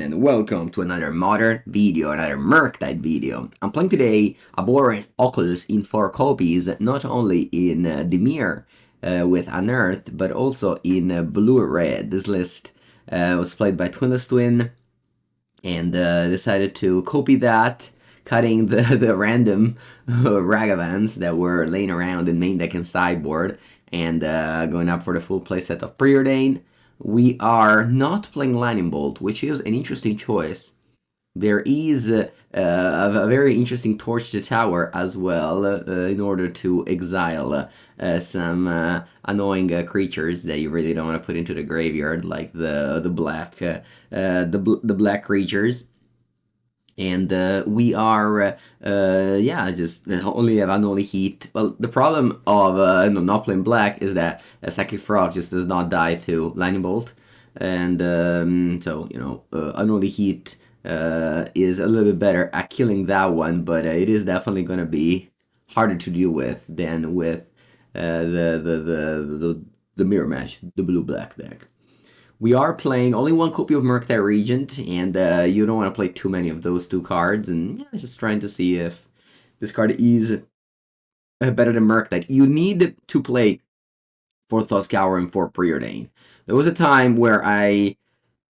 and welcome to another modern video, another Murktide video. I'm playing today Abhorrent Oculus in 4 copies, not only in Demir with Unearthed, but also in Blue-Red. This list was played by Twinless Twin, and decided to copy that, cutting the random Ragavans that were laying around in main deck and sideboard, and going up for the full playset of Preordain. We are not playing Lightning Bolt, which is an interesting choice. There is a very interesting Torch to Tower as well, in order to exile some annoying creatures that you really don't want to put into the graveyard, like the black creatures. And we are, just only have Unholy Heat. Well, the problem of not playing black is that Psychic Frog just does not die to Lightning Bolt. And Unholy Heat is a little bit better at killing that one, but it is definitely going to be harder to deal with than with the mirror match, the blue-black deck. We are playing only one copy of Murktide Regent, and you don't want to play too many of those two cards, and just trying to see if this card is better than Murktide. You need to play for Thoscour and for Preordain. There was a time where I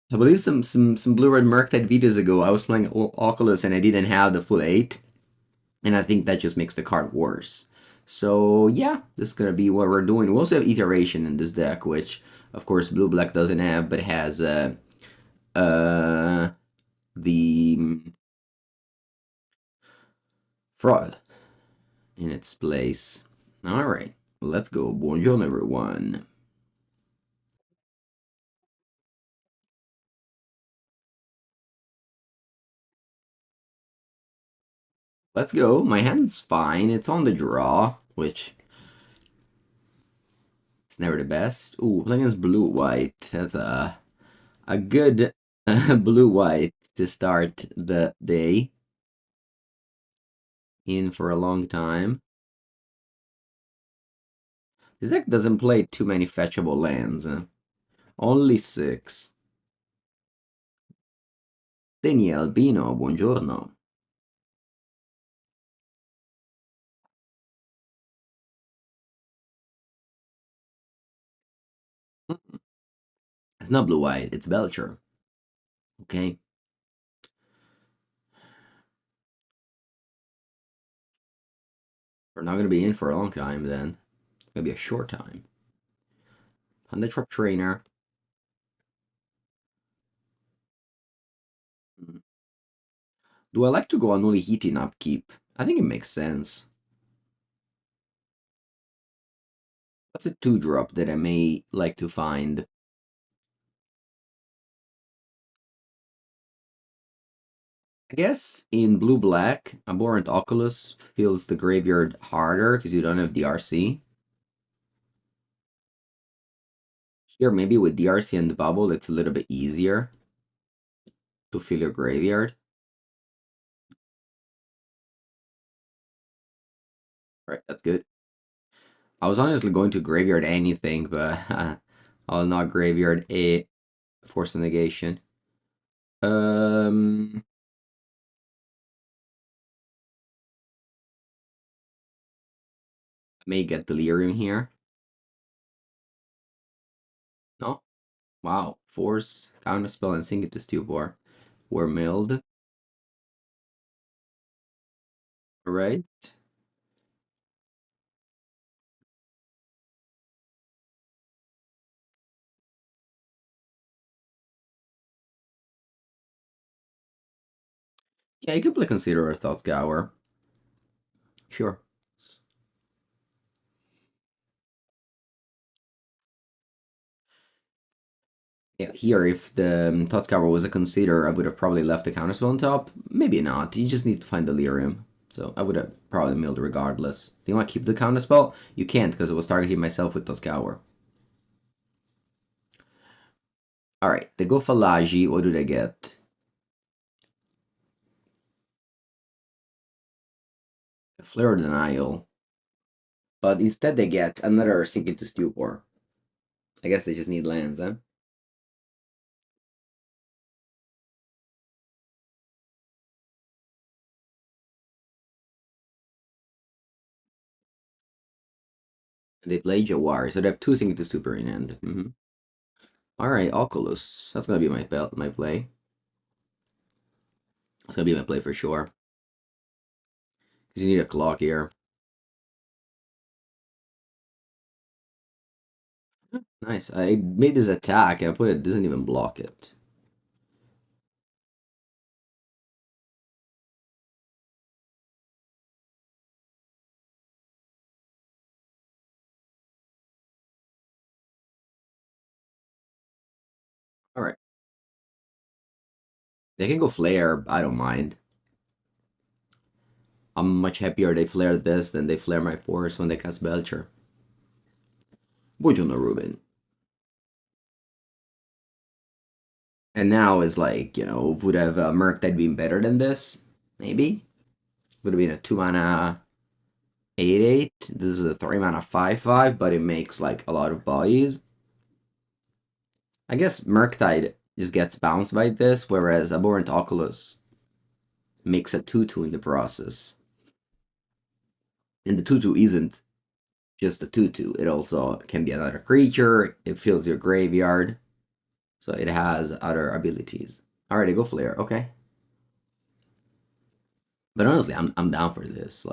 believe some Blue-Red Murktide videos ago, I was playing Oculus and I didn't have the full 8, and I think that just makes the card worse. So yeah, this is going to be what we're doing. We also have Iteration in this deck, which of course blue-black doesn't have, but has the Fraud in its place. Alright, let's go. Buongiorno everyone. Let's go. My hand's fine. It's on the draw, which it's never the best. Ooh, playing as blue-white. That's a good blue-white to start the day. In for a long time. This deck doesn't play too many fetchable lands. Only 6. Daniel Albino, buongiorno. It's not blue-white, it's Belcher. Okay. We're not going to be in for a long time then. It's going to be a short time. Thundertrap Trainer. Do I like to go on only heating upkeep? I think it makes sense. What's a 2-drop that I may like to find? I guess in blue-black, Abhorrent Oculus feels the graveyard harder because you don't have DRC. Here, maybe with DRC and the bubble, it's a little bit easier to fill your graveyard. Right, that's good. I was honestly going to graveyard anything, but I'll not graveyard a Force of Negation. May get Delirium here. No? Wow. Force, Counterspell, and Sink it to Stupor were milled. Alright. Yeah, you could play Consider Thoughtscour. Sure. Yeah, here, if the Thoughtscour was a Consider, I would have probably left the Counterspell on top. Maybe not. You just need to find Delirium. So I would have probably milled regardless. Do you want to keep the Counterspell? You can't, because I was targeting myself with Thoughtscour. Alright, they go Falagi. What do they get? Flare Denial. But instead they get another Sink into Stupor. I guess they just need lands, huh? They play Jawar, so they have two Singing to Super in hand. Alright, Oculus. That's gonna be my play. That's gonna be my play for sure. Because you need a clock here. Nice. I made this attack and I put it doesn't even block it. Alright. They can go flare, I don't mind. I'm much happier they flare this than they flare my force when they cast Belcher. Buongiorno, Ruben. And now is like, would have Murktide been better than this? Maybe. Would have been a 2 mana 8/8. This is a 3 mana 5/5, but it makes like a lot of bodies. I guess Murktide just gets bounced by this, whereas Abhorrent Oculus makes a 2/2 in the process. And the 2/2 isn't just a 2/2, it also can be another creature, it fills your graveyard, so it has other abilities. Alright, go Flare, okay. But honestly, I'm down for this.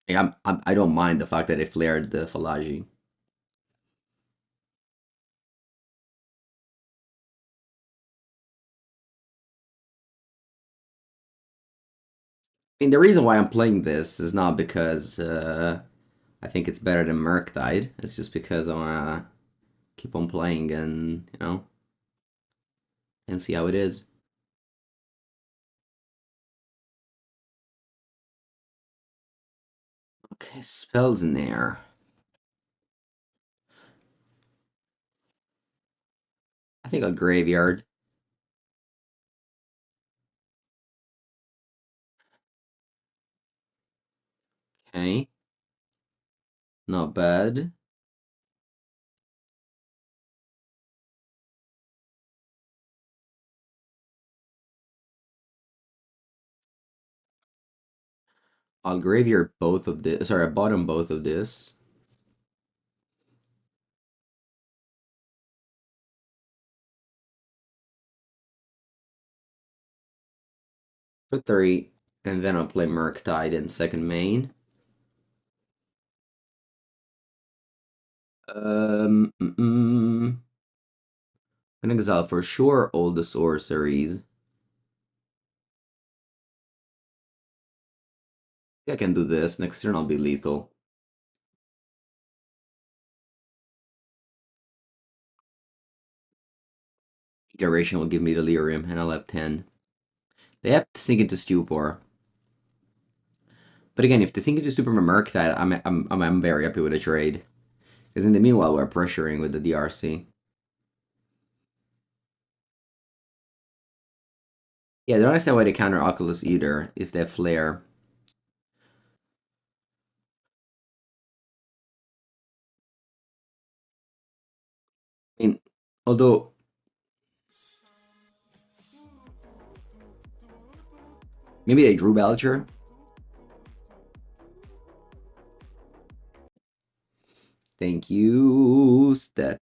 I don't mind the fact that it flared the Falaji. I mean, the reason why I'm playing this is not because I think it's better than Murktide. It's just because I wanna keep on playing and and see how it is. Okay, spells in there. I think a graveyard. Okay, not bad. I'll graveyard both of this. Sorry, I bottom both of this. For 3, and then I'll play Murktide in second main. Gonna exile for sure all the sorceries. I can do this. Next turn I'll be lethal. Iteration will give me delirium, and I'll have 10. They have to sink into stupor. But again, if they sink into stupor and Murktide, I'm very happy with a trade. Because in the meanwhile, we're pressuring with the DRC. Yeah, they don't understand why they counter Oculus either, if they have Flare. I mean, although... Maybe they drew Belcher. Thank you, Stat.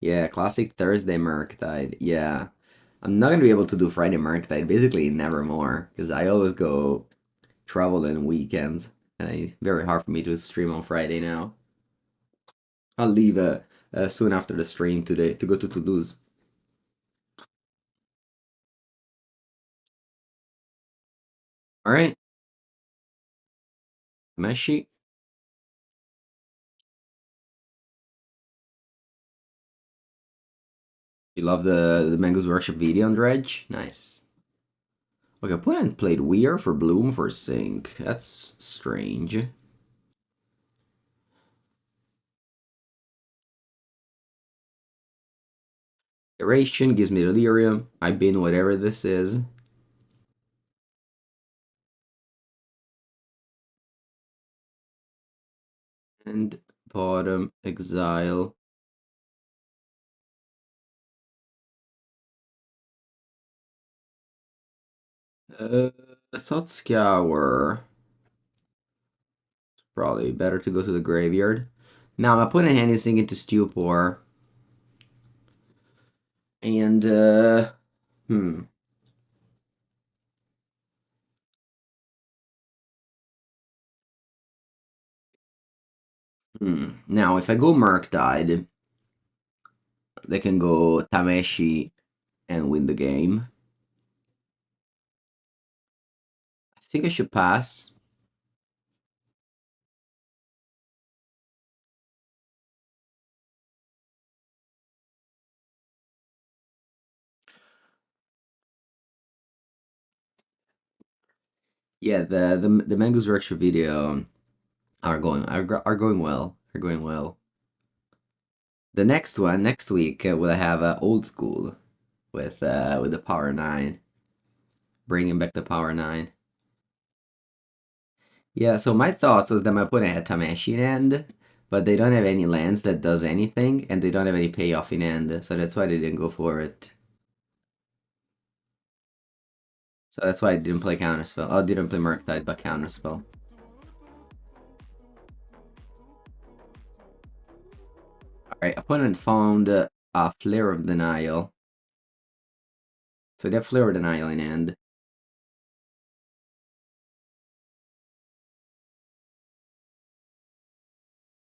Yeah, classic Thursday Murktide. Yeah. I'm not gonna be able to do Friday Murktide, basically never more, because I always go traveling weekends, and it's very hard for me to stream on Friday now. I'll leave soon after the stream today to go to Toulouse. All right, Meshi. You love the Mango's Workshop video on Dredge? Nice. Okay, opponent played Weir for Bloom for Sync. That's strange. Iteration gives me Delirium. I bin whatever this is. And bottom exile. Thought Scour. Probably better to go to the graveyard. Now my opponent hand is sinking to stupor. And hmm. Now if I go Murktide, they can go Tameshi and win the game. I think I should pass. Yeah, the Mango's Workshop video are going well. Are going well. The next one next week we'll have old school with the Power 9, bringing back the Power 9. Yeah, so my thoughts was that my opponent had Tameshi in hand, but they don't have any lands that does anything, and they don't have any payoff in hand, so that's why they didn't go for it. So that's why I didn't play Counterspell. Oh, I didn't play Murktide, but Counterspell. Alright, opponent found a Flare of Denial. So they have Flare of Denial in hand.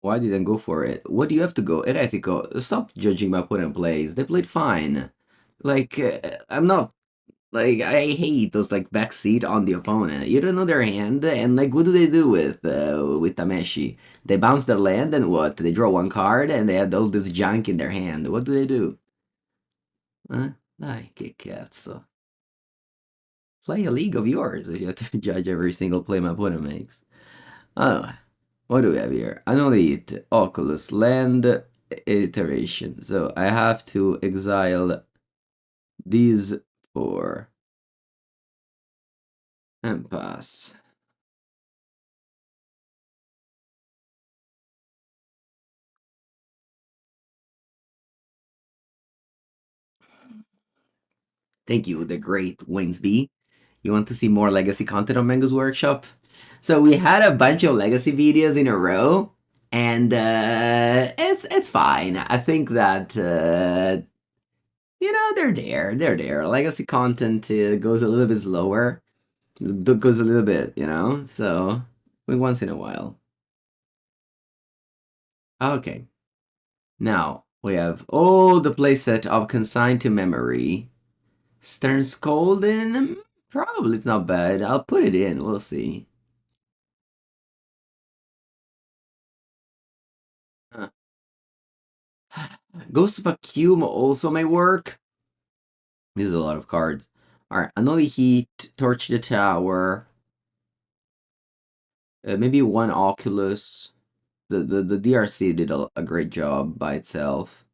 Why didn't go for it? What do you have to go? Eretico, stop judging my opponent plays. They played fine. Like, I'm not like I hate those like backseat on the opponent. You don't know their hand, and like what do they do with Tameshi? They bounce their land and what? They draw one card and they have all this junk in their hand. What do they do? Huh? Dai, che cazzo. Play a league of yours if you have to judge every single play my opponent makes. Oh, what do we have here? Annulate Oculus land iteration. So I have to exile these four and pass. Thank you, the great Wingsby. You want to see more legacy content on Mango's Workshop? So we had a bunch of legacy videos in a row, and it's fine. I think that they're there. They're there. Legacy content goes a little bit slower, goes a little bit, So once in a while. Okay. Now we have all the playset of Consigned to Memory. Stern Scolding, probably it's not bad. I'll put it in. We'll see. Huh. Ghost of Acume also may work. This is a lot of cards. Alright, Anoli Heat, Torch the Tower. Maybe one Oculus. The DRC did a great job by itself.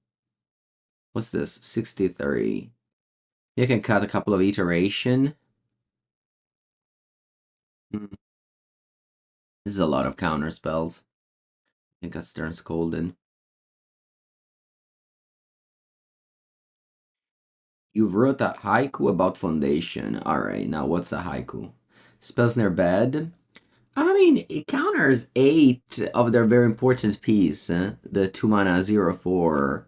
What's this? 63. You can cut a couple of iteration. This is a lot of counter spells. I think that's Stern Scolding. You wrote a haiku about Foundation. Alright, now what's a haiku? Spells near bed. I mean, it counters 8 of their very important piece, the 2 mana 0/4.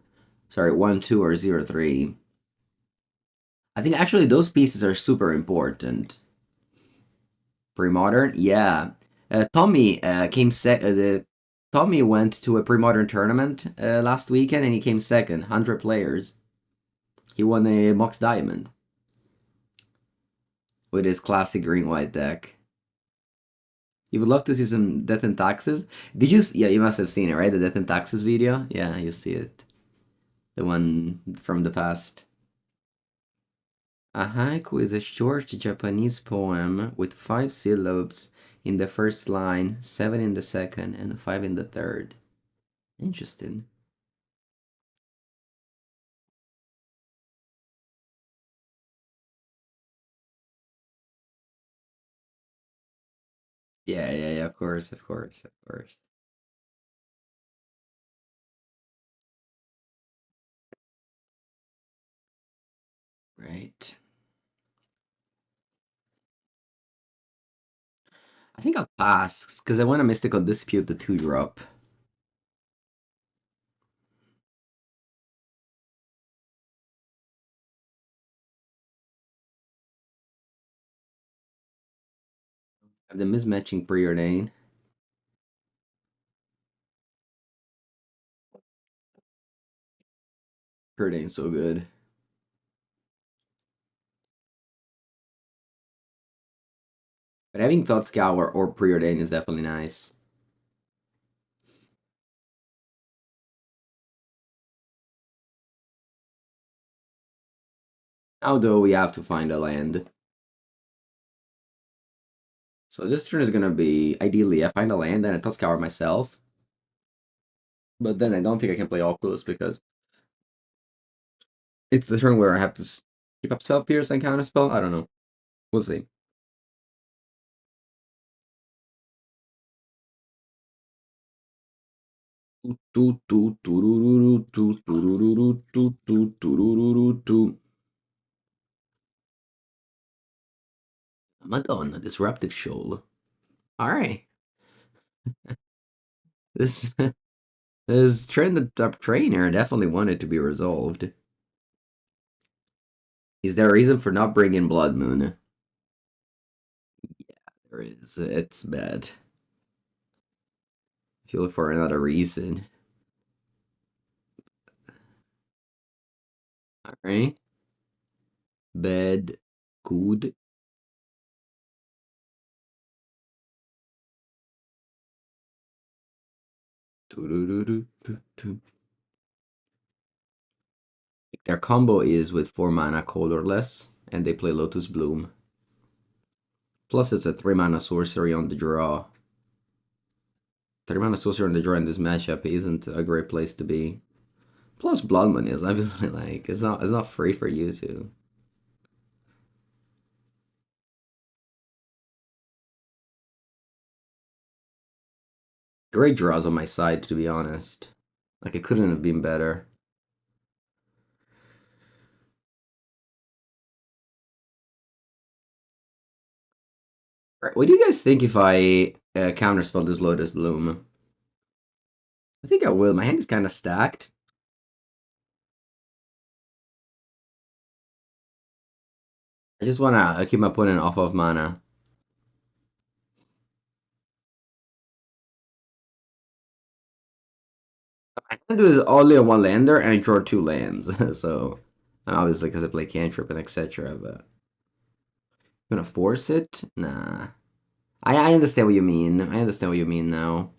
Sorry, 1/2 or 0/3. I think actually those pieces are super important. Pre-modern? Yeah. Tommy came Tommy went to a pre-modern tournament last weekend and he came second, 100 players. He won a Mox Diamond with his classic green-white deck. You would love to see some Death and Taxes. Yeah, you must have seen it, right? The Death and Taxes video? Yeah, you see it. The one from the past. A haiku is a short Japanese poem with 5 syllables in the first line, 7 in the second, and 5 in the third. Interesting. Yeah, of course, of course, of course. Right. I think I'll pass, because I want a Mystical Dispute the 2-drop. The mismatching preordain. Preordain's so good. But having Thought Scour or Preordain is definitely nice. Although we have to find a land. So this turn is gonna be, ideally, I find a land and I Thought Scour myself. But then I don't think I can play Oculus because it's the turn where I have to keep up Spell Pierce and Counterspell. I don't know. We'll see. Madonna, Disruptive Shoal. Alright. This this trend up trainer definitely wanted to be resolved. Is there a reason for not bringing Blood Moon? There is. It's bad. If you look for another reason. Alright. Bad. Good. Their combo is with 4 mana colorless, and they play Lotus Bloom. Plus, it's a 3 mana sorcery on the draw. 3 mana sorcery on the draw in this matchup isn't a great place to be. Plus, Blood Moon is obviously like it's not free for you to. Great draws on my side, to be honest. Like it couldn't have been better. Right, what do you guys think if I counterspell this Lotus Bloom? I think I will. My hand is kind of stacked. I just want to keep my opponent off of mana. I can do is only on one lander and I draw 2 lands. So, obviously, because I play cantrip and etc. But I'm gonna force it? Nah. I understand what you mean. I understand what you mean now.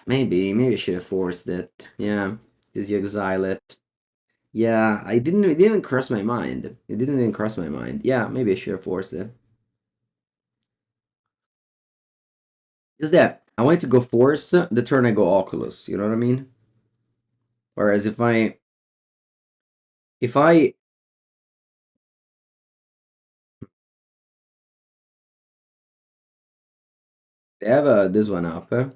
Maybe I should have forced it. Yeah, because you exile it. Yeah, it didn't even cross my mind. It didn't even cross my mind. Yeah, maybe I should have forced it. Is that I wanted to go force the turn I go Oculus, you know what I mean? Whereas if I have this one up, I'll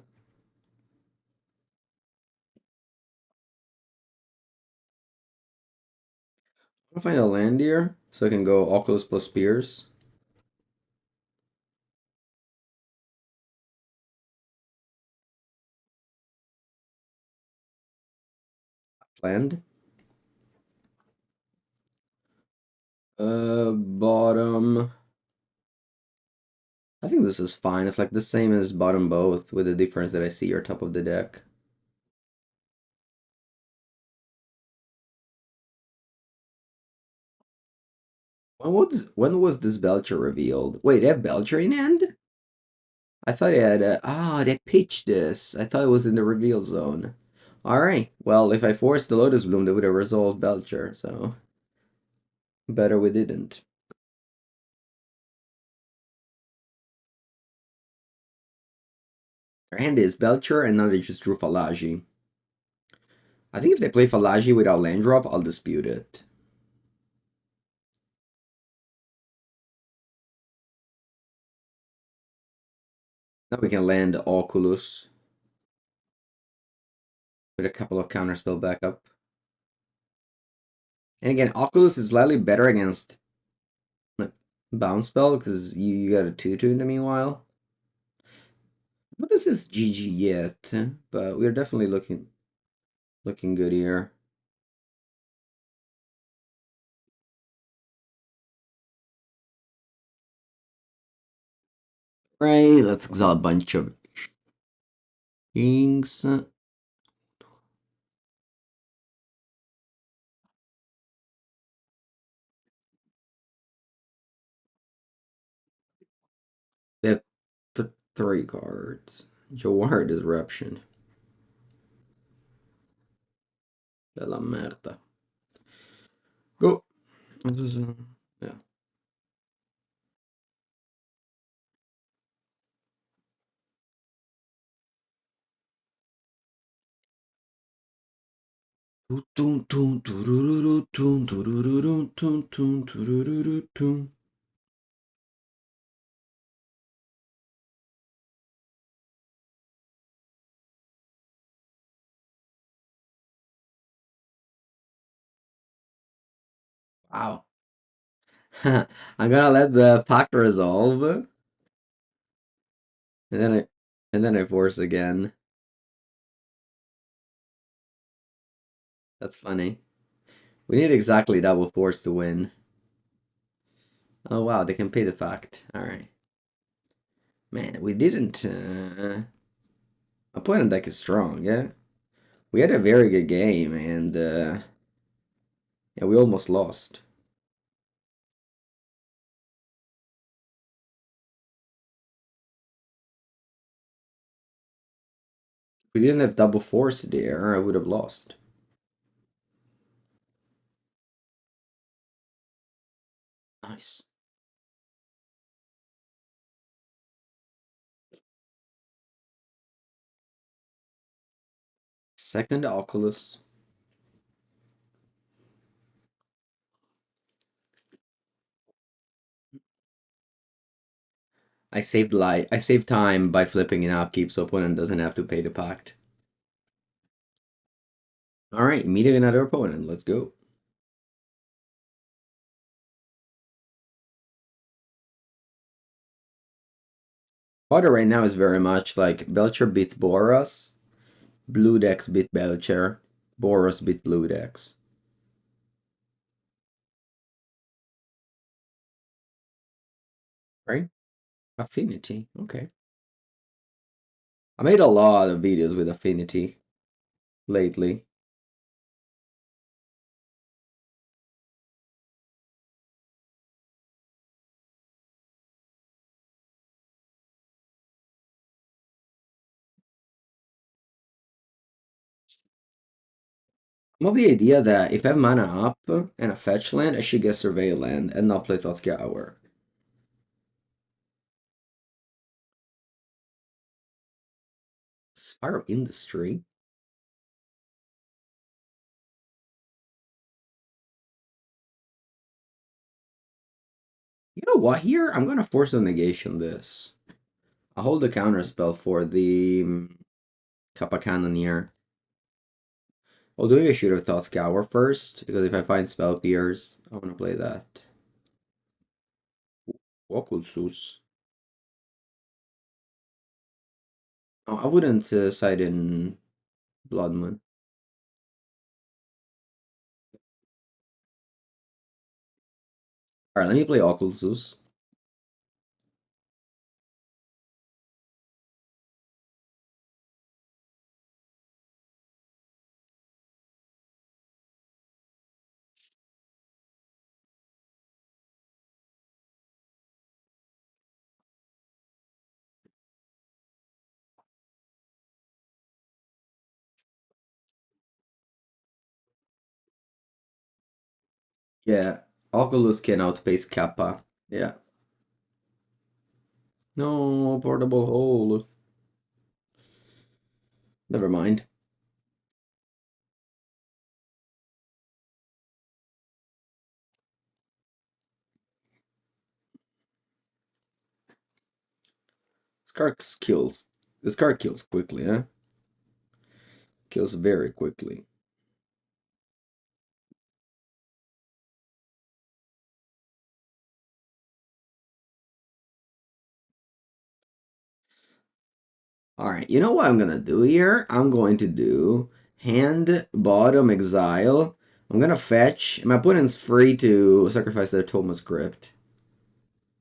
find a land here so I can go Oculus plus Spears. Land. Bottom. I think this is fine. It's like the same as bottom both, with the difference that I see your top of the deck. When was this Belcher revealed? Wait, they have Belcher in hand? I thought they had they pitched this. I thought it was in the reveal zone. Alright. Well, if I forced the Lotus Bloom, they would have resolved Belcher, so better we didn't. Their hand is Belcher, and now they just drew Falaji. I think if they play Falaji without land drop, I'll dispute it. Now we can land Oculus with a couple of counterspell backup. And again, Oculus is slightly better against Bounce spell, because you got a 2/2 in the meanwhile. What is this GG yet? But we're definitely looking good here. Right, let's exile a bunch of kings. They have 3 cards. Jawar Disruption. Bella merda. Go. Yeah. Wow. I'm gonna let the pact resolve, and then I force again. That's funny. We need exactly double force to win. Oh wow, they can pay the fact. Alright. Man, we didn't opponent deck is strong, yeah? We had a very good game and yeah, we almost lost. If we didn't have double force there, I would have lost. Nice. Second Oculus. I saved time by flipping an upkeep so opponent doesn't have to pay the pact. Alright, meeting another opponent. Let's go. Order right now is very much like Belcher beats Boros, Blue decks beat Belcher, Boros beat Blue decks. Right? Affinity. Okay. I made a lot of videos with Affinity lately. I'm of the idea that if I have mana up and a fetch land, I should get Surveil land and not play Thoughtscape Hour. Spiral Industry. You know what? Here, I'm gonna force a negation this. I'll hold the counter spell for the Kappa Cannoneer. Although maybe I should have thought Scour first, because if I find spell peers, I want to play that. Oculus. Oh, I wouldn't side in Blood Moon. Alright, let me play Oculus. Yeah, Oculus can outpace Kappa. Yeah. No, portable hole. Never mind. This card kills quickly, huh? Kills very quickly. All right, you know what I'm gonna do here? I'm going to do hand bottom exile. I'm gonna fetch. My opponent's free to sacrifice their Thomas Crypt.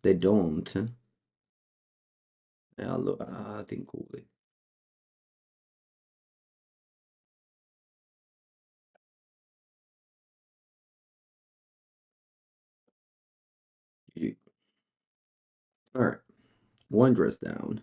They don't. Yeah, look, I think cool. All right, one dress down.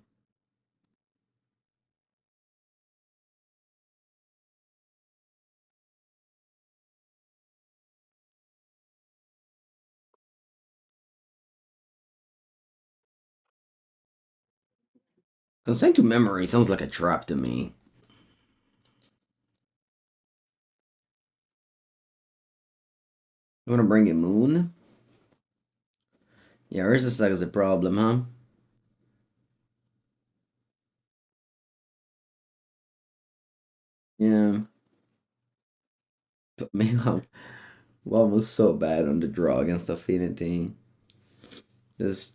Consent to memory sounds like a trap to me. You wanna bring in Moon? Yeah, Urza Saga is a problem, huh? Yeah. But man, one was so bad on the draw against Affinity. There's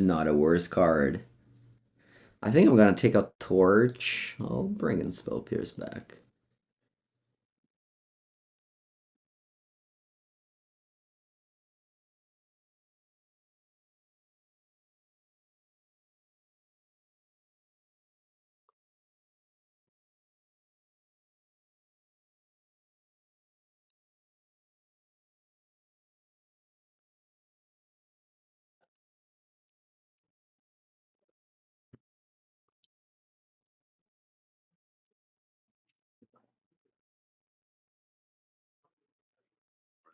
not a worse card. I think I'm gonna take a Torch. I'll bring in Spell Pierce back.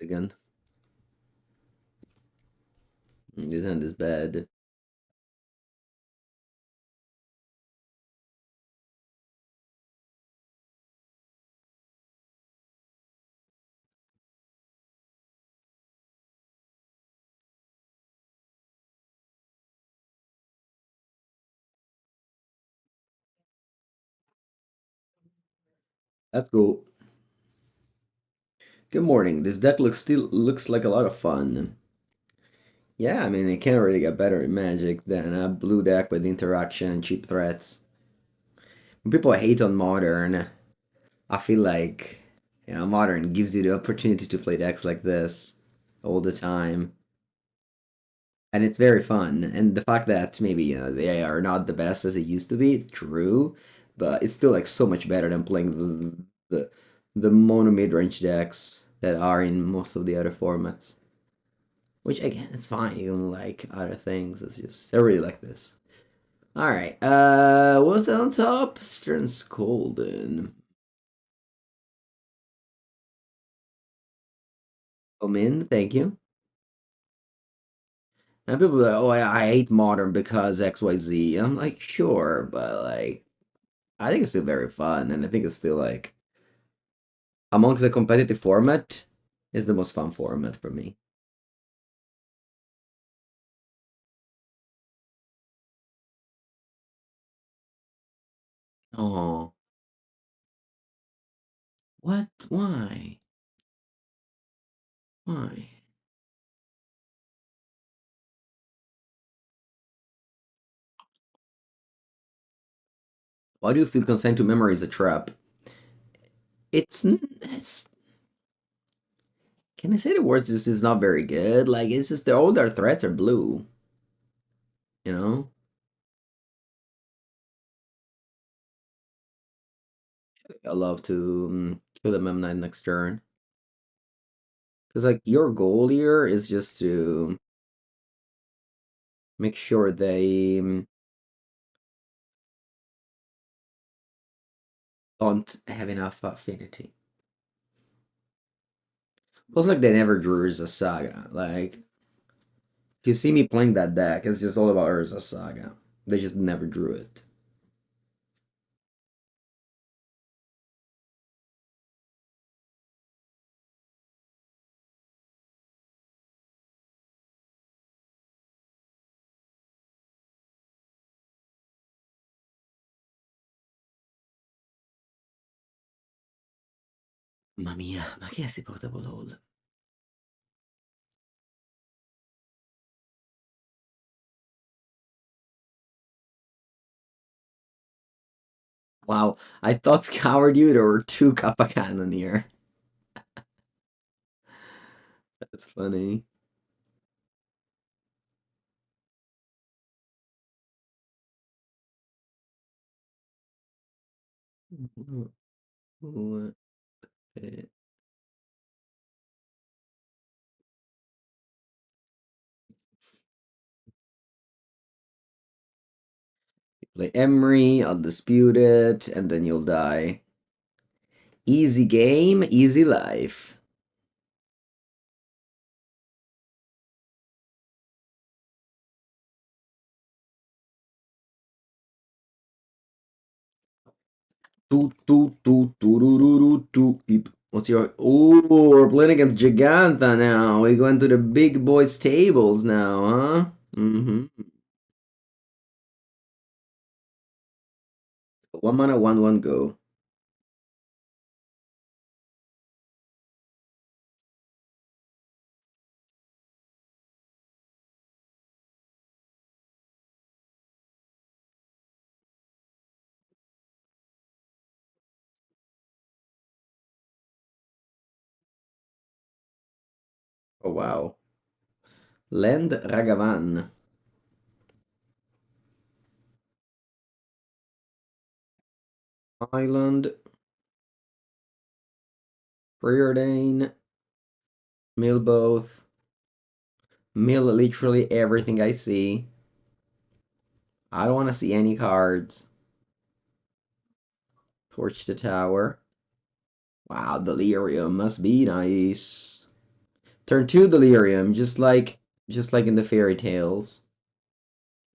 Again. This end is bad. Let's go. Good morning. This deck looks like a lot of fun. Yeah, I mean it can't really get better in Magic than a blue deck with interaction and cheap threats. When people hate on Modern, I feel like Modern gives you the opportunity to play decks like this all the time, and it's very fun. And the fact that maybe they are not the best as it used to be, it's true, but it's still like so much better than playing the mono mid range decks that are in most of the other formats. Which again, it's fine. You can like other things. It's just I really like this. All right. What was that on top? Stern Skolden. Come in. Thank you. And people are like, oh, I hate modern because XYZ. I'm like, sure, but like, I think it's still very fun, and I think it's still like amongst the competitive format, is the most fun format for me. Oh, what? Why? Why? Why do you feel consent to memory is a trap? It's can I say the words? This is not very good. Like it's just the older threats are blue. You know, I love to kill the Mem Knight next turn. Because like your goal here is just to make sure they don't have enough affinity. Feels like they never drew Urza Saga. Like if you see me playing that deck, it's just all about Urza Saga. They just never drew it. Mamma mia, ma chi è sti portable hold? Wow, I thought scoured you. There were two Kappa Cannon here. That's funny. Play Emery, I'll dispute it, and then you'll die. Easy game, easy life. What's your... Oh, we're playing against Giganta now. We're going to the big boys tables now, huh? Mm-hmm. 1 mana, 1/1 go. Oh, wow. Land Ragavan. Island. Preordain. Mill both. Mill literally everything I see. I don't want to see any cards. Torch the tower. Wow, Delirium must be nice. Turn 2 Delirium, just like in the fairy tales.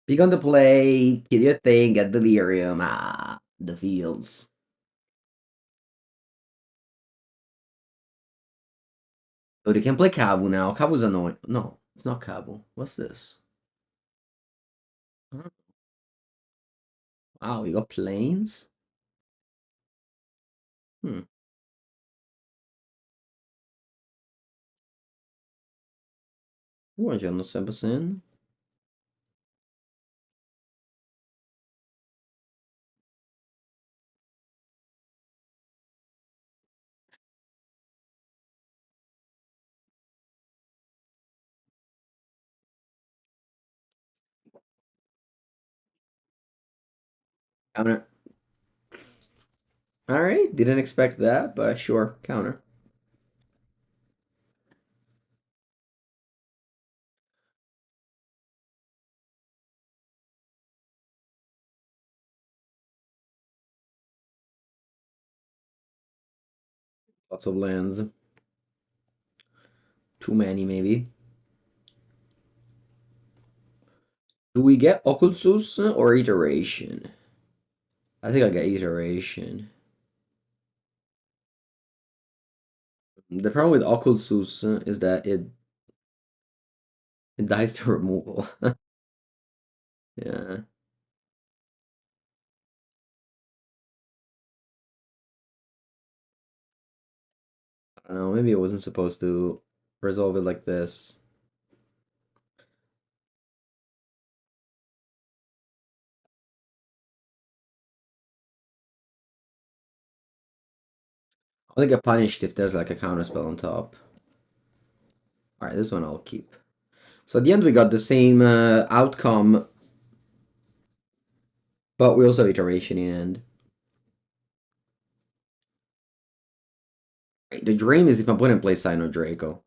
Be on the play, kill your thing, get Delirium. Ah, the feels. Oh, they can play Kabu now. Kabu's annoying. No, it's not Kabu. What's this? Huh? Wow, we got planes? Hmm. Guardiano Sebastian. Counter. Alright, didn't expect that, but sure, counter. Lots of lands. Too many, maybe. Do we get Oculus or Iteration? I think I get Iteration. The problem with Oculus is that it dies to removal. Yeah. I don't know, maybe it wasn't supposed to resolve it like this. I'll get punished if there's like a counter spell on top. Alright, this one I'll keep. So at the end we got the same outcome, but we also have iteration in end. Right, the dream is if I'm putting in play Sign of Draco.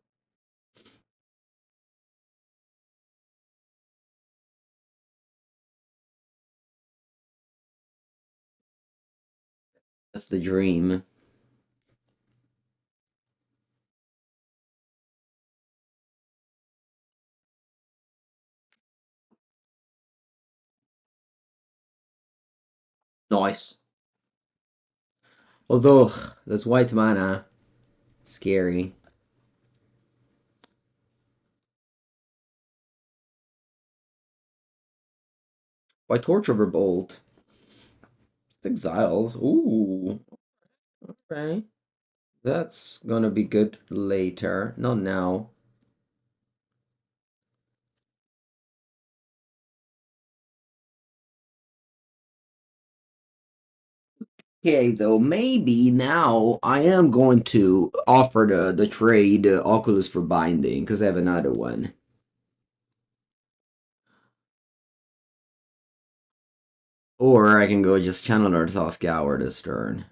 That's the dream. Nice. Although, that's white mana. Scary. Why Torture Bolt? Exiles. Ooh. Okay. That's gonna be good later. Not now. Okay, though, maybe now I am going to offer the trade Oculus for binding, because I have another one. Or I can go just channel or Toss Scour this turn.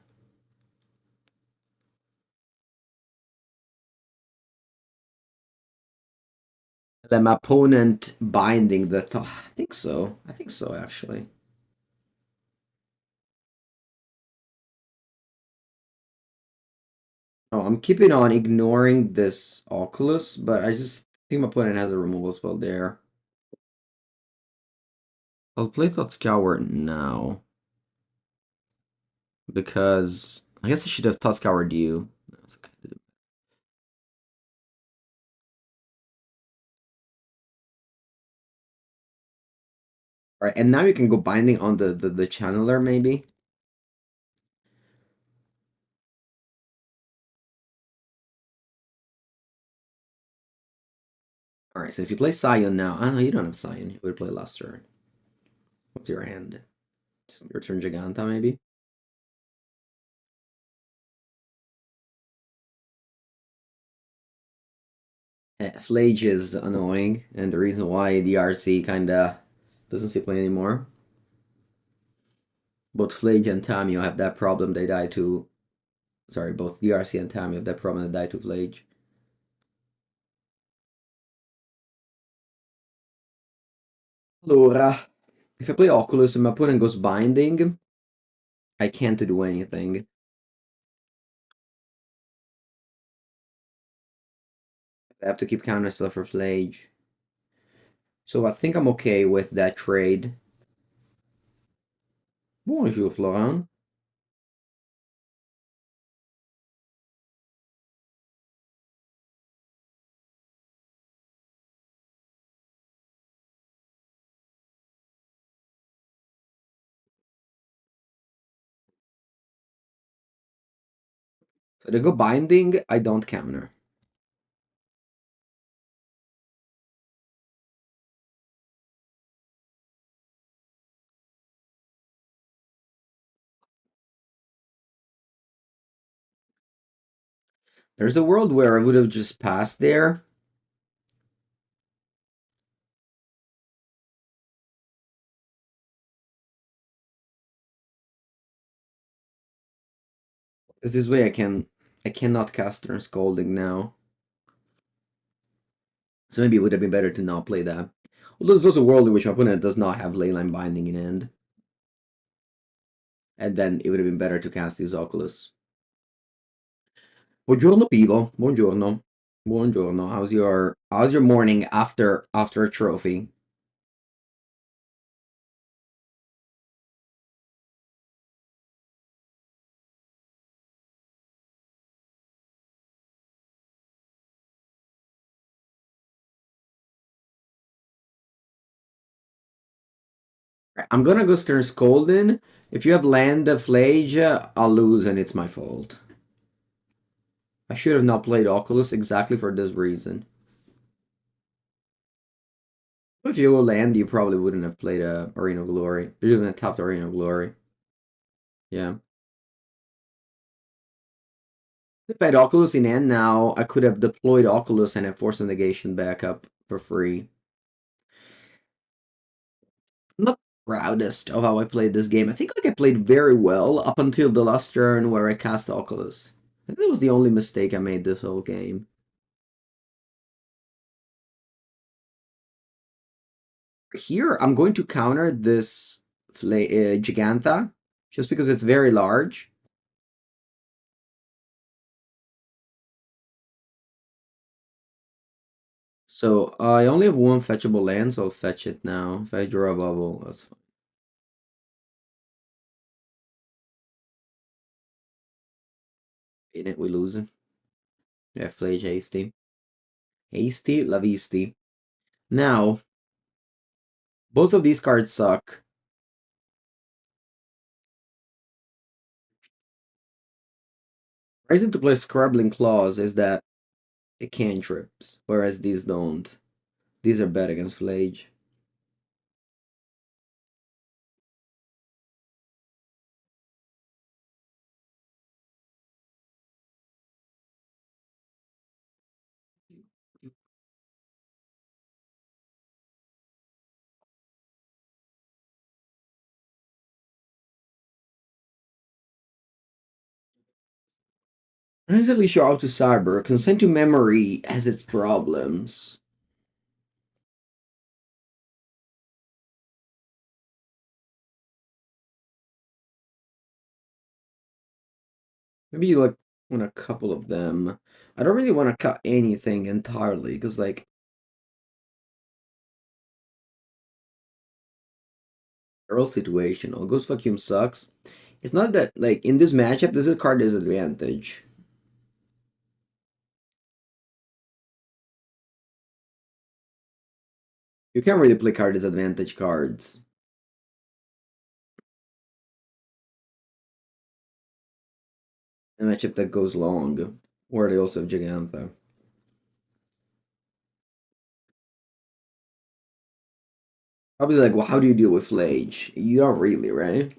Then my opponent binding the I think so. I think so, actually. Oh, I'm keeping on ignoring this Oculus, but I just think my opponent has a removal spell there. I'll play Thought Scour now. Because I guess I should have Thought Scoured you. That's okay. Alright, and now you can go binding on the channeler, maybe? Alright, so if you play Scion now... Oh, no, you don't have Scion. You would play last turn. What's your hand? Just your turn Giganta, maybe? Flage is annoying, and the reason why the RC kinda doesn't see play anymore. Both Flage and Tamio have that problem, they die to... Sorry, both DRC and Tamio have that problem, they die to Flage. Allora, if I play Oculus and my opponent goes binding, I can't do anything. I have to keep counterspell for Flage. So I think I'm okay with that trade. Bonjour, Florent. So they go binding, I don't counter. There's a world where I would have just passed there. Because this way I cannot cast Turn Scolding now. So maybe it would have been better to not play that. Although there's also a world in which my opponent does not have Leyline Binding in hand. And then it would have been better to cast this Oculus. Buongiorno Pivo. Buongiorno. Buongiorno. How's your morning after a trophy? I'm gonna go Stern Scolding. If you have land of Flage, I'll lose and it's my fault. I should have not played Oculus exactly for this reason. If you will land, you probably wouldn't have played Arena of Glory. You wouldn't have tapped Arena of Glory. Yeah. If I had Oculus in hand now, I could have deployed Oculus and have Force Negation back up for free. I'm not proudest of how I played this game. I think I played very well up until the last turn where I cast Oculus. I think that was the only mistake I made this whole game. Here, I'm going to counter this Gigantha, just because it's very large. So, I only have one fetchable land, so I'll fetch it now. If I draw a bubble, that's fine. In it, we lose. Yeah, Flage Hasty. Hasty, Lavisti. Now, both of these cards suck. The reason to play Scrabbling Claws is that it cantrips, whereas these don't. These are bad against Flage. I'm not exactly sure how to cyber. Consent to memory has its problems. Maybe like want a couple of them. I don't really want to cut anything entirely because like Earl situational. Ghost Vacuum sucks. It's not that like in this matchup, this is card disadvantage. You can't really play card disadvantage cards. A matchup that goes long. Or they also have Gigantha. Probably like, well, how do you deal with Flage? You don't really, right?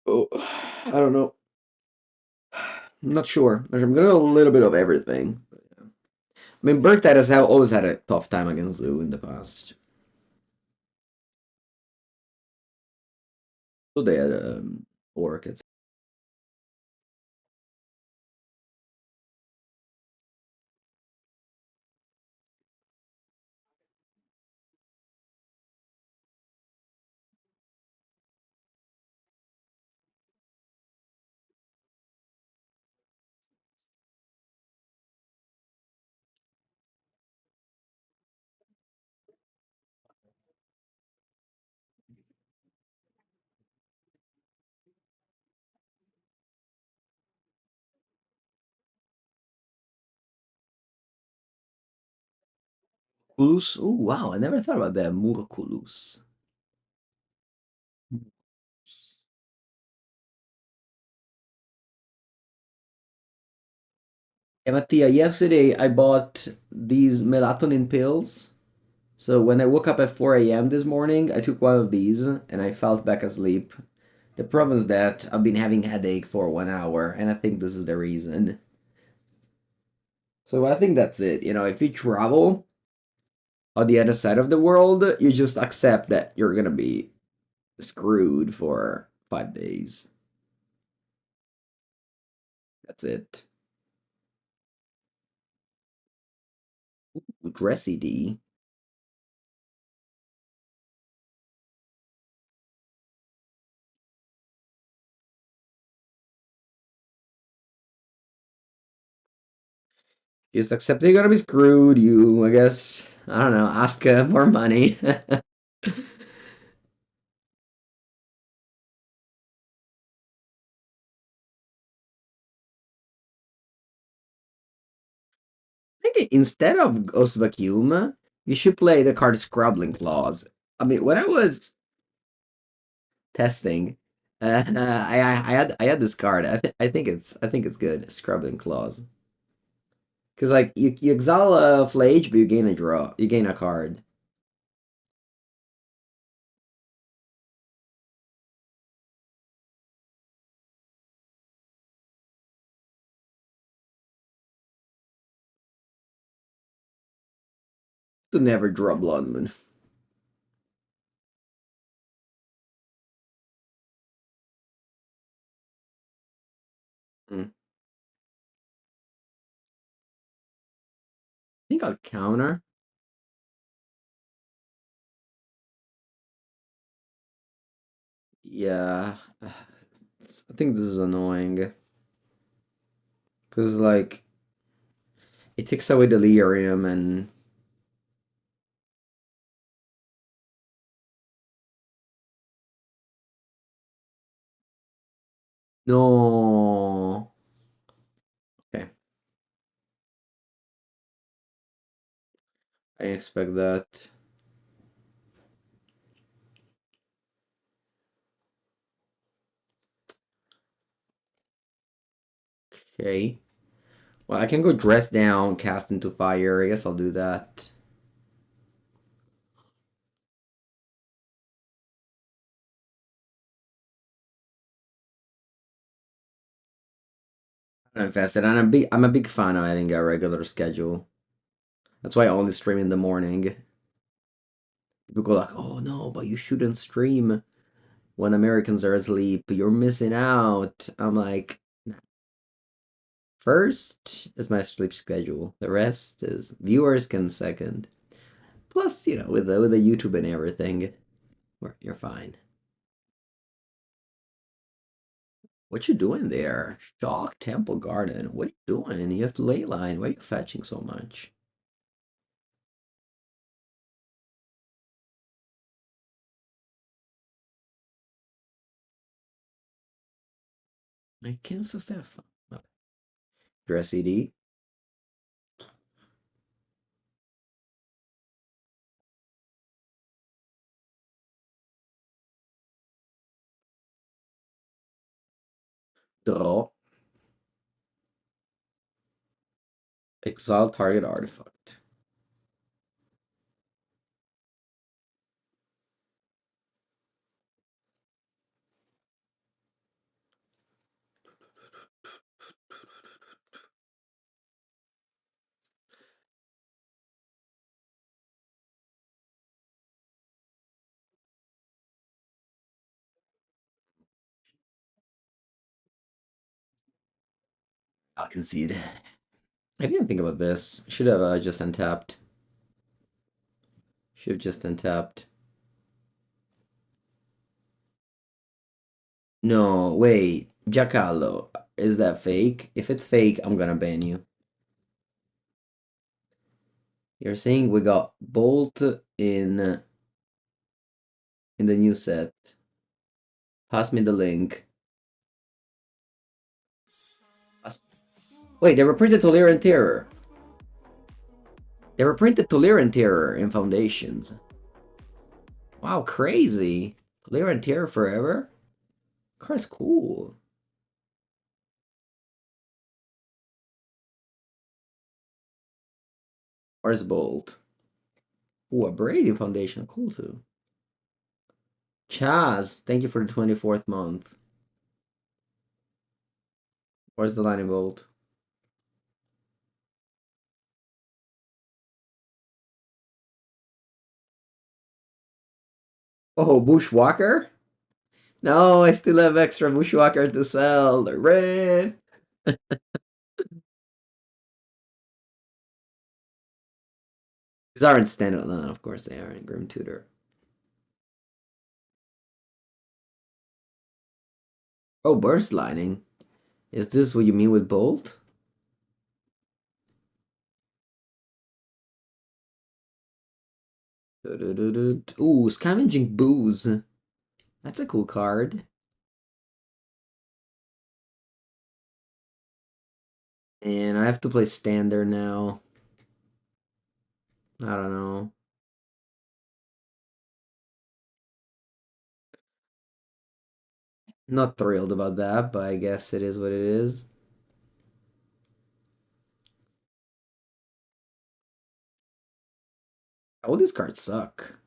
Oh, I don't know. I'm not sure. I'm gonna do a little bit of everything. I mean, Murktide has always had a tough time against Zoo in the past. So they had Orchids. Oculus. Oh wow, I never thought about that. Murkulus. Yeah, Mattia, yesterday I bought these melatonin pills. So when I woke up at 4 a.m. this morning, I took one of these and I fell back asleep. The problem is that I've been having headache for 1 hour, and I think this is the reason. So I think that's it. You know, if you travel on the other side of the world, you just accept that you're gonna be screwed for 5 days. That's it. Dressy D. Just accept that you're gonna be screwed. You, I guess, I don't know, ask more money. I think instead of Ghost Vacuum, you should play the card Scrubbling Claws. I mean, when I was testing, I had this card. I think it's good. Scrubbling Claws. Because like you exile a Flage, but you gain a draw. You gain a card. To never draw Bloodmoon. I think I'll counter. Yeah. I think this is annoying. Because, like, it takes away Delirium and. No. Okay. I didn't expect that. Okay. Well, I can go dress down, cast into fire. I guess I'll do that. I'm invested, and I'm a big fan of having a regular schedule. That's why I only stream in the morning. People go like, "Oh no, but you shouldn't stream." when Americans are asleep, you're missing out. I'm like, nah. First is my sleep schedule. The rest is viewers come second. Plus, with the YouTube and everything, you're fine. What you doing there? Shock Temple Garden. What are you doing? You have to ley line. Why are you fetching so much? I can't stuff. Dress CD. Draw. Exile target artifact. I'll concede. I didn't think about this. Should have just untapped. Should have just untapped. No, wait. Giacarlo. Is that fake? If it's fake, I'm gonna ban you. You're saying we got Bolt in the new set. Pass me the link. Wait, they were printed to Lyran Terror. They were printed to Lyran Terror in Foundations. Wow, crazy. Lyran Terror forever? Card's cool. Where's Bolt? Ooh, a Braiding Foundation. Cool too. Chaz, thank you for the 24th month. Where's the Lightning Bolt? Oh, Bushwalker? No, I still have extra Bushwalker to sell. The red. These aren't standalone. Of course they aren't. Grim Tutor. Oh, Burst Lightning. Is this what you mean with Bolt? Ooh, Scavenging Booze. That's a cool card. And I have to play Standard now. I don't know. Not thrilled about that, but I guess it is what it is. All these cards suck.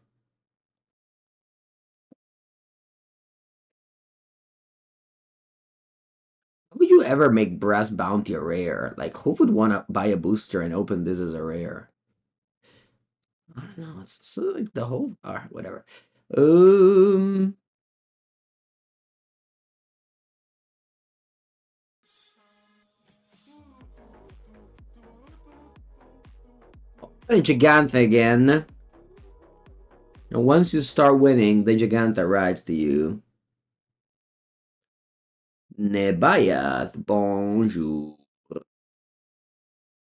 How would you ever make Brass Bounty a rare? Like, who would want to buy a booster and open this as a rare? I don't know. It's so like the whole, whatever. Um, Giganta again. And once you start winning, the Giganta arrives to you. Nebayat, bonjour.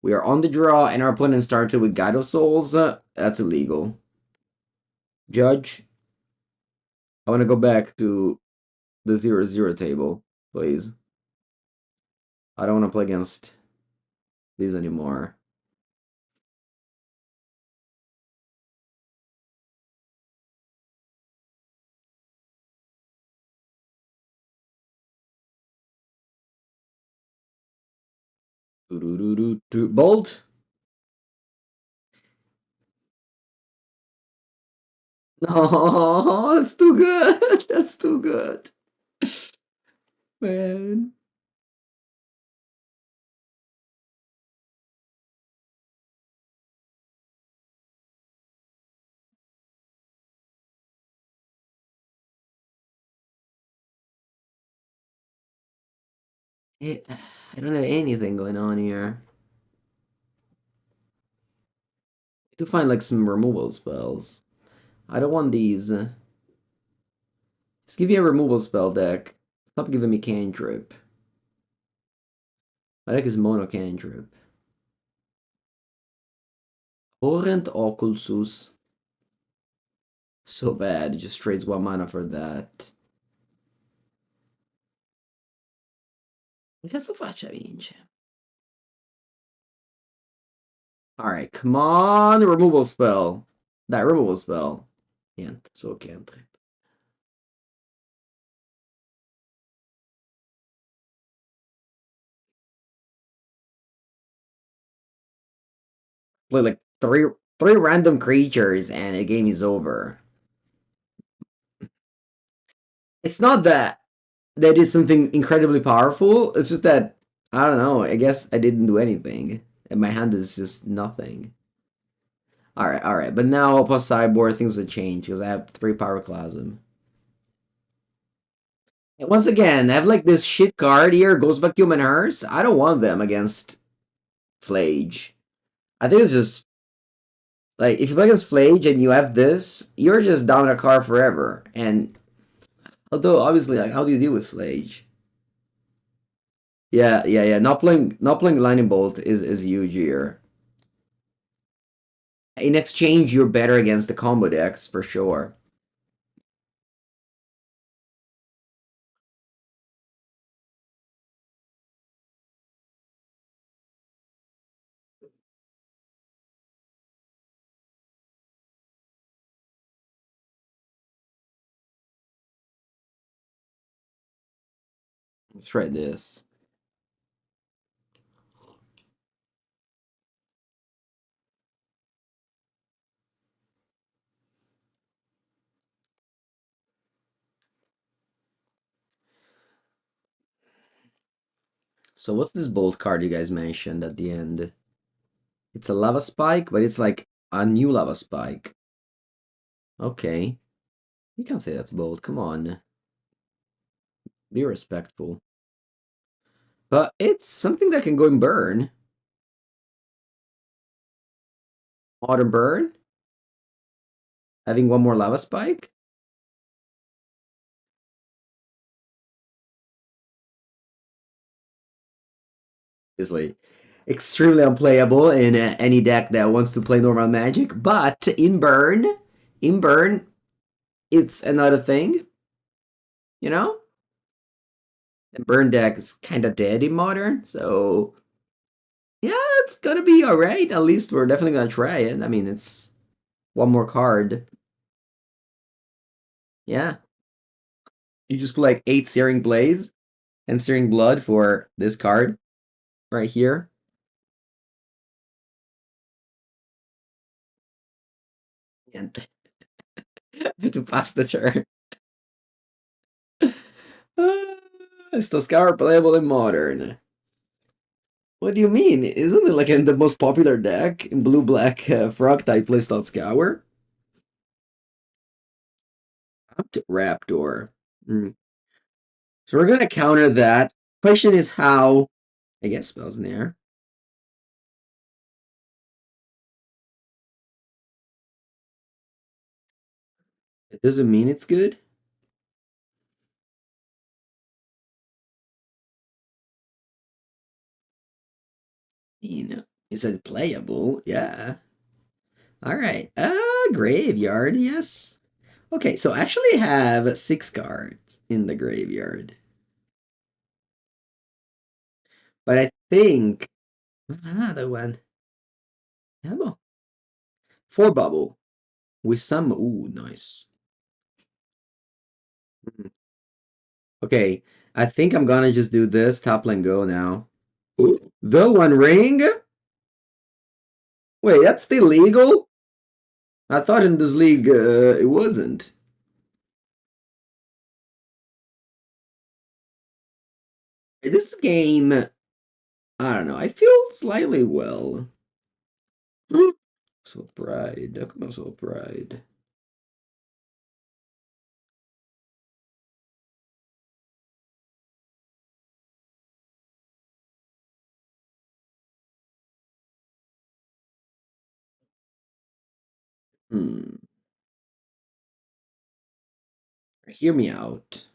We are on the draw, and our opponent started with Guide of Souls. That's illegal. Judge, I want to go back to the 0-0 table, please. I don't want to play against these anymore. Bolt? No, that's too good. That's too good. Man. I don't have anything going on here. To find like some removal spells. I don't want these. Just give me a removal spell deck. Stop giving me cantrip. My deck is mono cantrip. Abhorrent Oculus. So bad. It just trades 1 mana for that. Che cazzo faccia vince? Alright, come on. Removal spell. That removal spell. Can't. So cantrip. Play like three random creatures and the game is over. It's not that that is something incredibly powerful. It's just that I don't know. I guess I didn't do anything, and my hand is just nothing. All right. But now plus sideboard things would change because I have 3 Pyroclasm. And once again, I have like this shit card here, Ghost Vacuum and Hearse. I don't want them against Flage. I think it's just like if you play against Flage and you have this, you're just down a card forever. And although obviously, like, how do you deal with Flage? Yeah. Not playing Lightning Bolt is huge here. In exchange, you're better against the combo decks for sure. Let's try this. So what's this bolt card you guys mentioned at the end? It's a lava spike, but it's like a new lava spike. Okay. You can't say that's bold. Come on. Be respectful. But it's something that can go and burn. Modern burn? Having 1 more lava spike? Is like extremely unplayable in any deck that wants to play normal magic. But in burn, it's another thing. You know? The burn deck is kind of dead in modern, so yeah, it's gonna be alright. At least we're definitely gonna try it. I mean, it's 1 more card. Yeah. You just put like 8 Searing Blaze and Searing Blood for this card right here. And to pass the turn. Is Scour playable in modern? What do you mean? Isn't it like in the most popular deck in blue-black Frogtide plays Scour? Up to Raptor. Mm. So we're gonna counter that. Question is how. I guess spells in there. It doesn't mean it's good. You know, is it playable? Yeah. All right. Graveyard. Yes. Okay, so I actually have 6 cards in the graveyard. But I think another one. Yeah, 4 bubble with some. Ooh, nice. Mhm. Okay, I think I'm gonna just do this top lane go now. Ooh, the One Ring. Wait, that's still legal? I thought in this league it wasn't. This game, I don't know. I feel slightly well. So pride. How come I'm so pride? Hmm. Hear me out.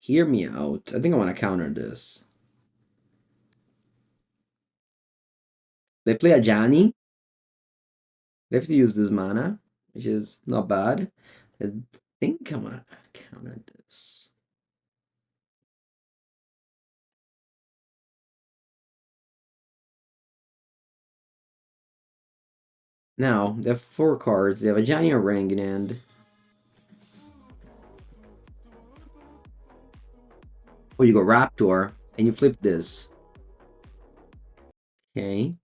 Hear me out. I think I want to counter this. They play a Johnny. They have to use this mana, which is not bad. I think I want to counter this. Now, they have 4 cards. They have a Johnny, a Ring in hand. Oh, you go Raptor, and you flip this. Okay.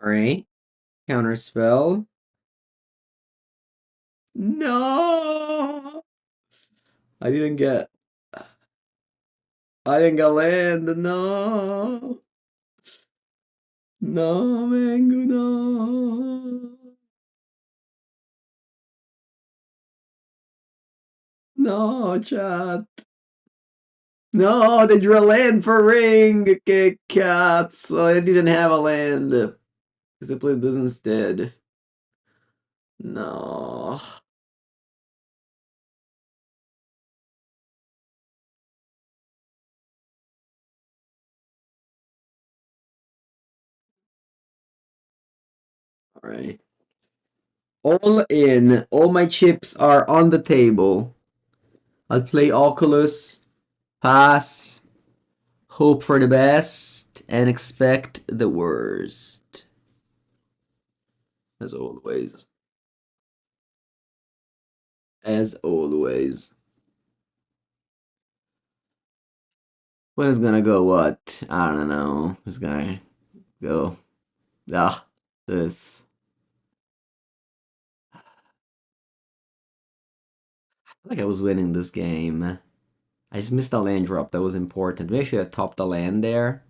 Alright. Counter spell. No! I didn't get... I didn't get land. No! No, Mango, no! No, chat. No, they drew a land for Ring. Okay, cat. So I didn't have a land. Because I played this instead. No. Alright. All in. All my chips are on the table. I'll play Oculus, pass, hope for the best, and expect the worst. As always. As always. What is gonna go what? I don't know. Who's gonna go? Ah, this. I feel like I was winning this game. I just missed a land drop that was important. Maybe I should have topped the land there.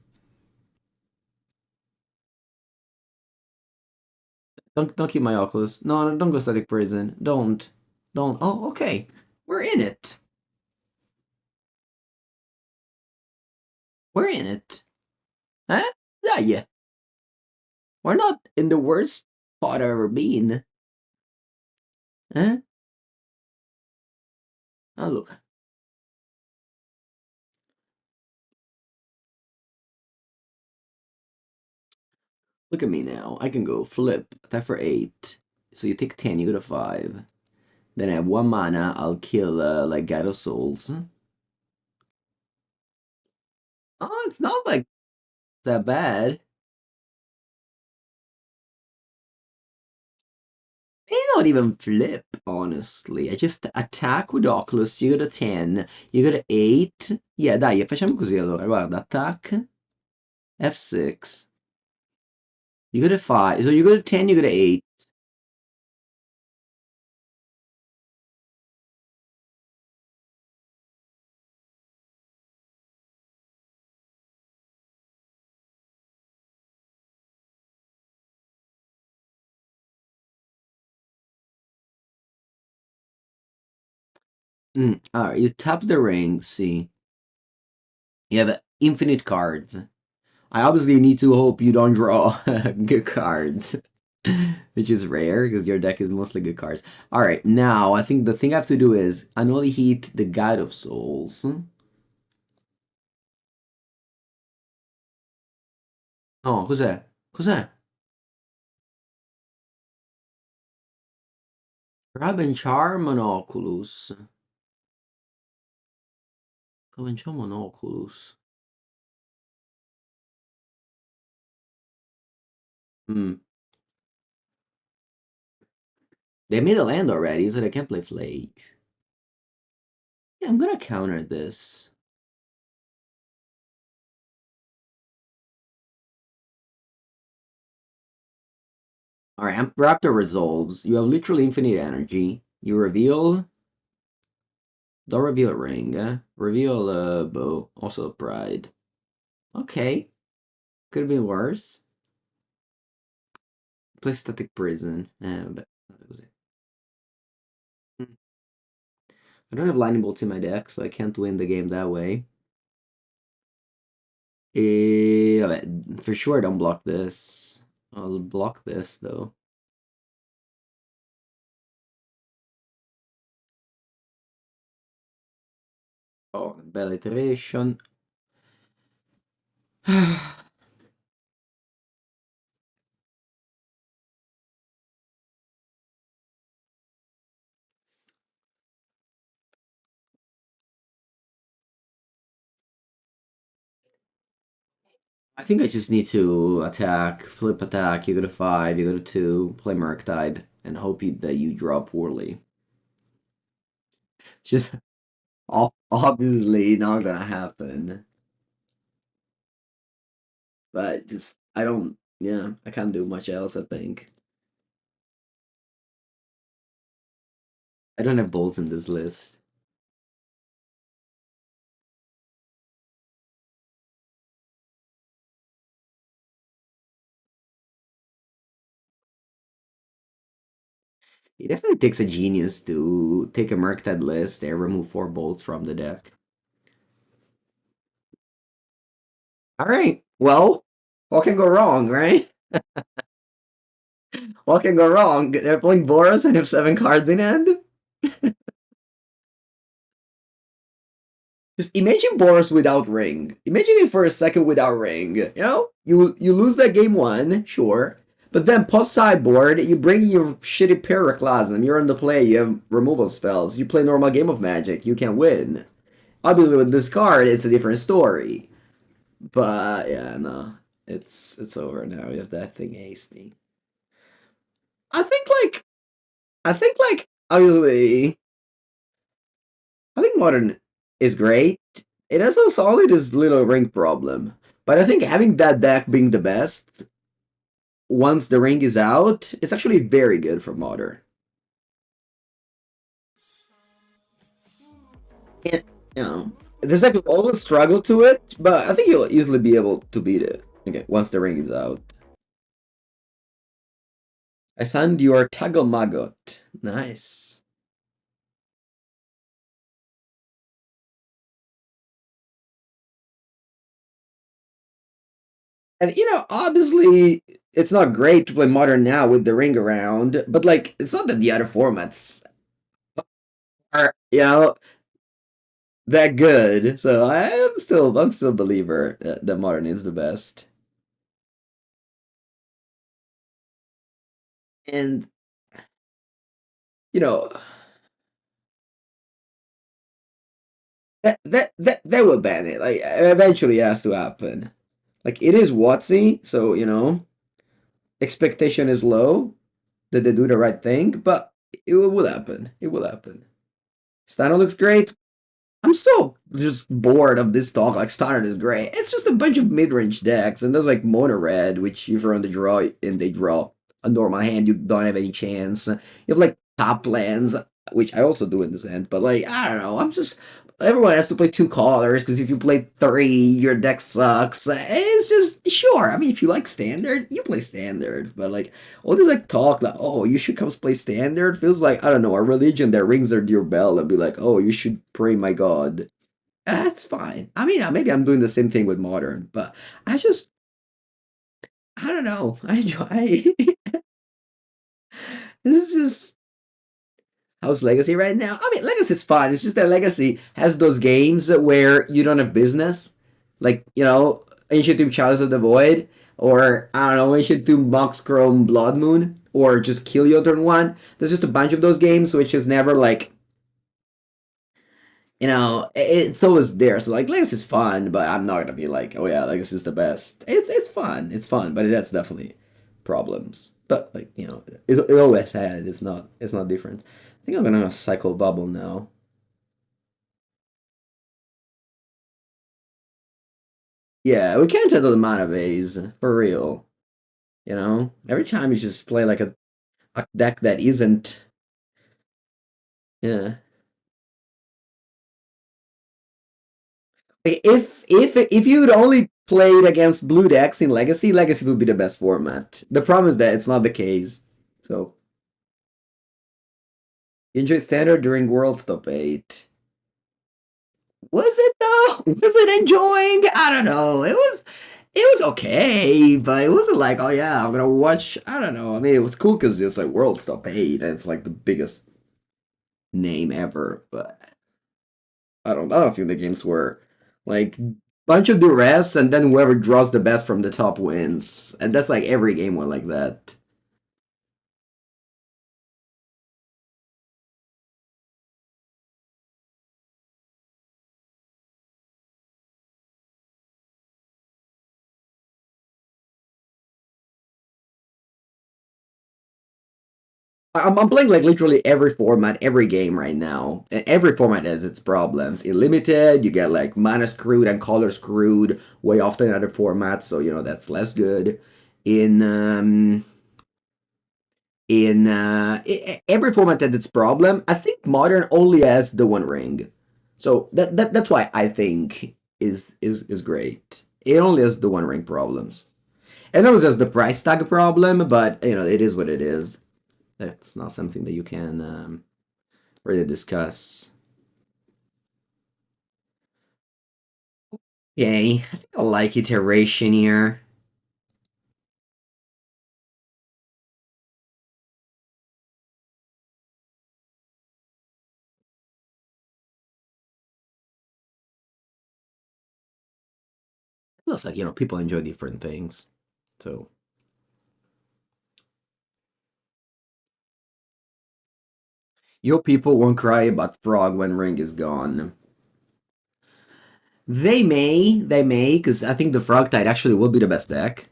Don't keep my Oculus. No, don't go static prison. Don't. Don't. Oh, okay. We're in it. We're in it. Huh? Yeah, yeah. We're not in the worst spot I've ever been. Huh? Oh, look. Look at me now. I can go flip. Attack for 8. So you take 10, you go to 5. Then I have 1 mana. I'll kill, like, Guide of Souls. Oh, it's not, like, that bad. May not even flip, honestly. I just attack with Oculus, you go to 10, you go to 8. Yeah, dai, facciamo così allora. Guarda, attack, F6. You go to 5. So you go to 10, you go to 8. Alright, you tap the ring, see. You have infinite cards. I obviously need to hope you don't draw good cards. Which is rare, because your deck is mostly good cards. Alright, now, I think the thing I have to do is annually hit the Guide of Souls. Oh, cos'è? Cos'è? Raben Charm Monoculus. Raben Charm Monoculus. Hmm. They made a land already, so they can't play Flake. Yeah, I'm gonna counter this. Alright, Raptor resolves. You have literally infinite energy. You reveal. Don't reveal a ring. Reveal a bow. Also a pride. Okay. Could have been worse. Play static prison. But I don't have lightning bolts in my deck, so I can't win the game that way. For sure, don't block this. I'll block this though. Oh, bella iteration. I think I just need to attack, flip attack, you go to 5, you go to 2, play Murktide, and hope that you draw poorly. Just obviously not gonna happen. But just, I don't, yeah, I can't do much else, I think. I don't have bolts in this list. It definitely takes a genius to take a Murktide list and remove 4 bolts from the deck. Alright, well, what can go wrong, right? What can go wrong? They're playing Boros and have 7 cards in hand? Just imagine Boros without ring. Imagine it for a second without ring. You know, you lose that game 1, sure, but then post sideboard, you bring your shitty Pyroclasm. You're on the play. You have removal spells. You play normal game of Magic. You can win. Obviously, with this card, it's a different story. But yeah, no, it's over now. You have that thing hasty. I think like obviously, I think modern is great. It has also only this little ring problem. But I think having that deck being the best once the ring is out, it's actually very good for modern. And, you know, there's like always struggle to it, but I think you'll easily be able to beat it. Okay, once the ring is out. I signed your Tagomagot. Nice. And obviously it's not great to play modern now with the ring around, but like it's not that the other formats are that good. So I'm still a believer that modern is the best. And you know that will ban it. Like eventually it has to happen. Like it is Watsy, so expectation is low that they do the right thing, but it will happen. It will happen. Steiner looks great. I'm so just bored of this talk. Like Steiner is great. It's just a bunch of mid-range decks, and there's like Mono Red, which if you're on the draw and they draw a normal hand, you don't have any chance. You have like top lands, which I also do in this hand, but like I don't know. I'm just everyone has to play 2 colors because if you play 3, your deck sucks. It's just sure. I mean, if you like standard, you play standard, but like all this like talk like, oh, you should come play standard feels like I don't know a religion that rings their dear bell and be like, oh, you should pray my god. That's fine. I mean, maybe I'm doing the same thing with modern, but I just I don't know. I enjoy. This is just how's Legacy right now. I mean, Legacy's fun. It's just that Legacy has those games where you don't have business, like Ancient Tomb Chalice of the Void, or I don't know, Ancient Tomb Mox Chrome Blood Moon, or just Kill You on turn 1. There's just a bunch of those games which is never like it's always there. So like Legacy's fun, but I'm not gonna be like, oh yeah, Legacy's the best. It's fun. It's fun, but it has definitely problems. But like it always had. It's not different. I think I'm gonna cycle bubble now. Yeah, we can't handle the mana base for real. Every time you just play like a deck that isn't. Yeah. Like, if you'd only played against blue decks in Legacy, Legacy would be the best format. The problem is that it's not the case. So you enjoyed standard during Worlds Top 8. Was it though? Was it enjoying? I don't know. It was okay, but it wasn't like, oh yeah, I'm gonna watch. I don't know. I mean, it was cool because it's like World Top 8. And it's like the biggest name ever. But I don't think the games were like bunch of duress, and then whoever draws the best from the top wins. And that's like every game went like that. I'm playing like literally every format, every game right now. Every format has its problems. In limited, you get like mana screwed and color screwed way often in other formats, so that's less good. In every format has its problem. I think modern only has the One Ring, so that's why I think is great. It only has the One Ring problems. And always has the price tag problem, but it is what it is. That's not something that you can really discuss. Okay, I think I like iteration here. It looks like people enjoy different things, so your people won't cry about Frog when Ring is gone. They may, because I think the Frogtide actually will be the best deck.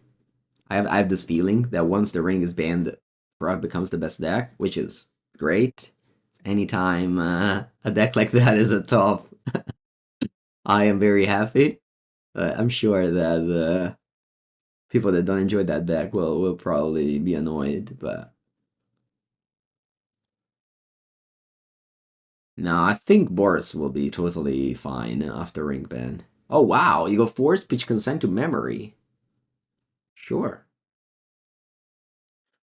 I have this feeling that once the Ring is banned, Frog becomes the best deck, which is great. Anytime a deck like that is a top, I am very happy. I'm sure that the people that don't enjoy that deck will probably be annoyed, but no, I think Boros will be totally fine after Ring ban. Oh wow, you go force speech consent to memory. Sure.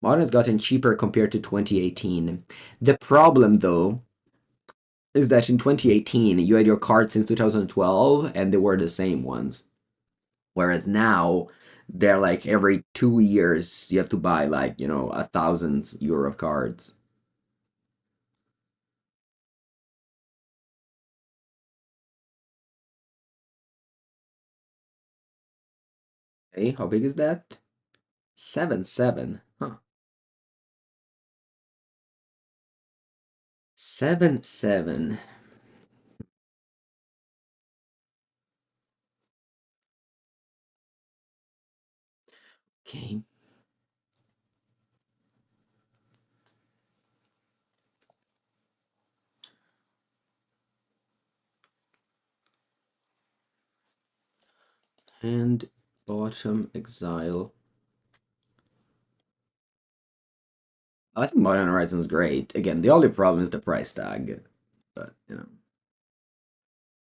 Modern has gotten cheaper compared to 2018. The problem though is that in 2018 you had your cards since 2012 and they were the same ones. Whereas now they're like every 2 years you have to buy like, 1,000 euro of cards. Hey, how big is that? 7-7. Huh. 7-7. Okay. And bottom exile. I think Modern Horizons is great. Again, the only problem is the price tag. But.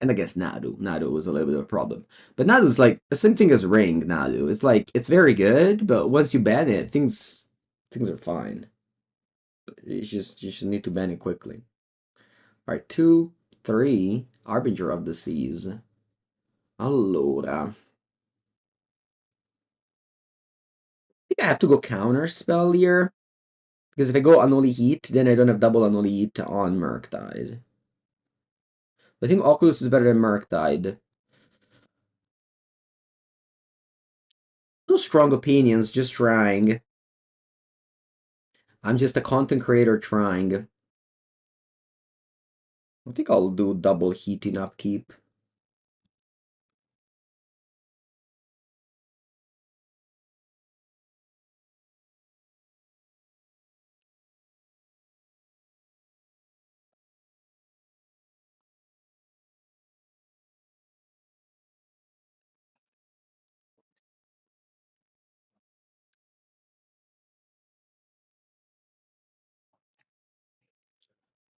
And I guess Nadu. Nadu was a little bit of a problem. But Nadu's like the same thing as Ring, Nadu. It's like it's very good, but once you ban it, things are fine. You just need to ban it quickly. Alright, 2, 3, Harbinger of the Seas. Allora. I think I have to go counter spell here. Because if I go Unholy Heat, then I don't have double Unholy Heat on Murktide. I think Oculus is better than Murktide. No strong opinions, just trying. I'm just a content creator trying. I think I'll do double heating upkeep.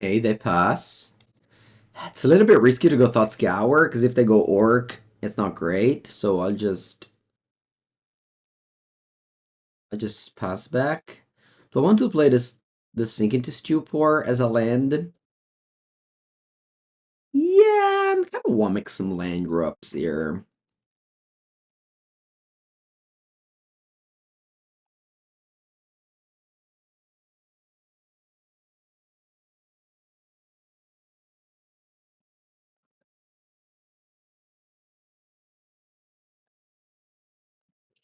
Okay, they pass. It's a little bit risky to go Thought Scour, because if they go Orc, it's not great. So I'll just pass back. Do I want to play this Sink into Stupor as a land? Yeah, I'm kind of want to make some land drops here.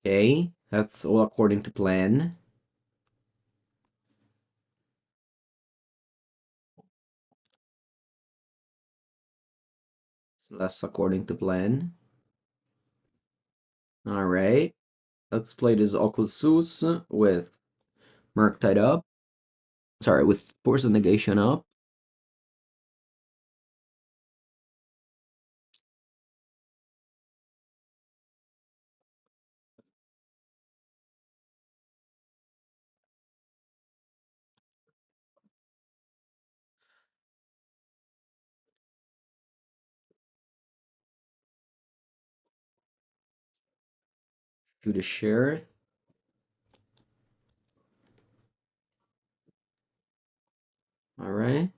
Okay, that's all according to plan. So that's according to plan. All right, let's play this Oculus with Murktide up. Sorry, with Force of Negation up. Do the share. All right.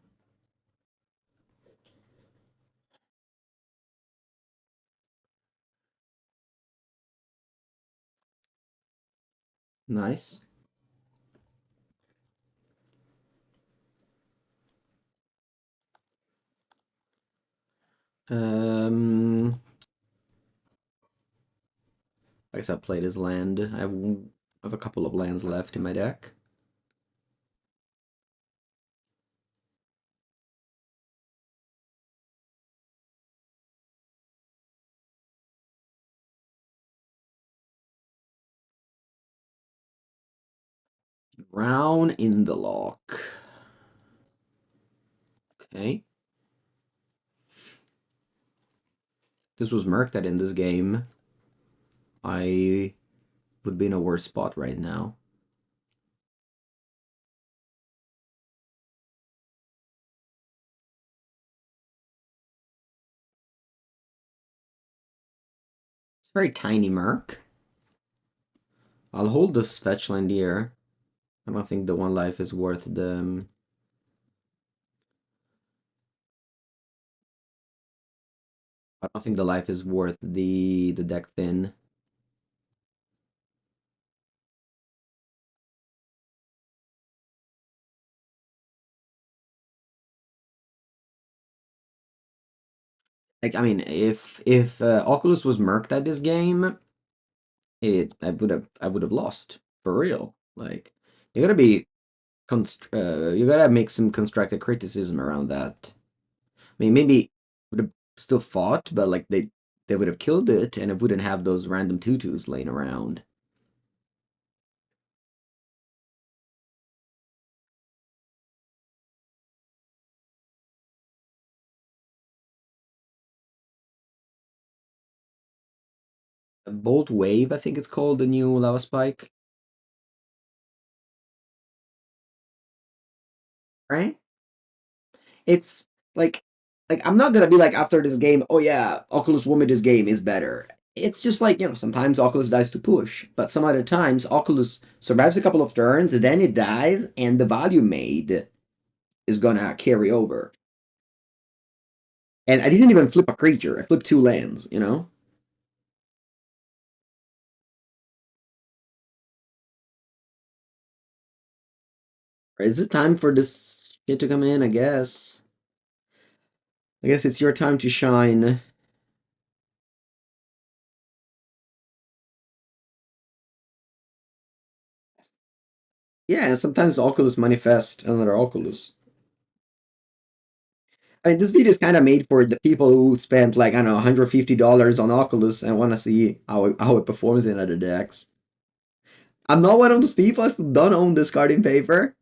Nice. Um, I guess I'll play this land. I have a couple of lands left in my deck. Brown in the lock. Okay. This was Murktide in this game. I would be in a worse spot right now. It's a very tiny Merc. I'll hold this fetch land here. I don't think the one life is worth the... I don't think the life is worth the deck thin. Like, I mean, if Oculus was Merked at this game, I would have lost for real. Like, you gotta be you gotta make some constructive criticism around that. I mean, maybe would have still fought, but like they would have killed it, and it wouldn't have those random tutus laying around. Bolt Wave, I think it's called, the new lava spike, right? It's like I'm not gonna be like after this game, oh yeah, Oculus won me this game is better. It's just like, sometimes Oculus dies to push, but some other times Oculus survives a couple of turns, then it dies, and the value made is gonna carry over. And I didn't even flip a creature. I flipped two lands. Is it time for this shit to come in? I guess. I guess it's your time to shine. Yeah, and sometimes Oculus manifest another Oculus. I mean, this video is kind of made for the people who spent like, I don't know, $150 on Oculus and want to see how it performs in other decks. I'm not one of those people. I still don't own discarding paper.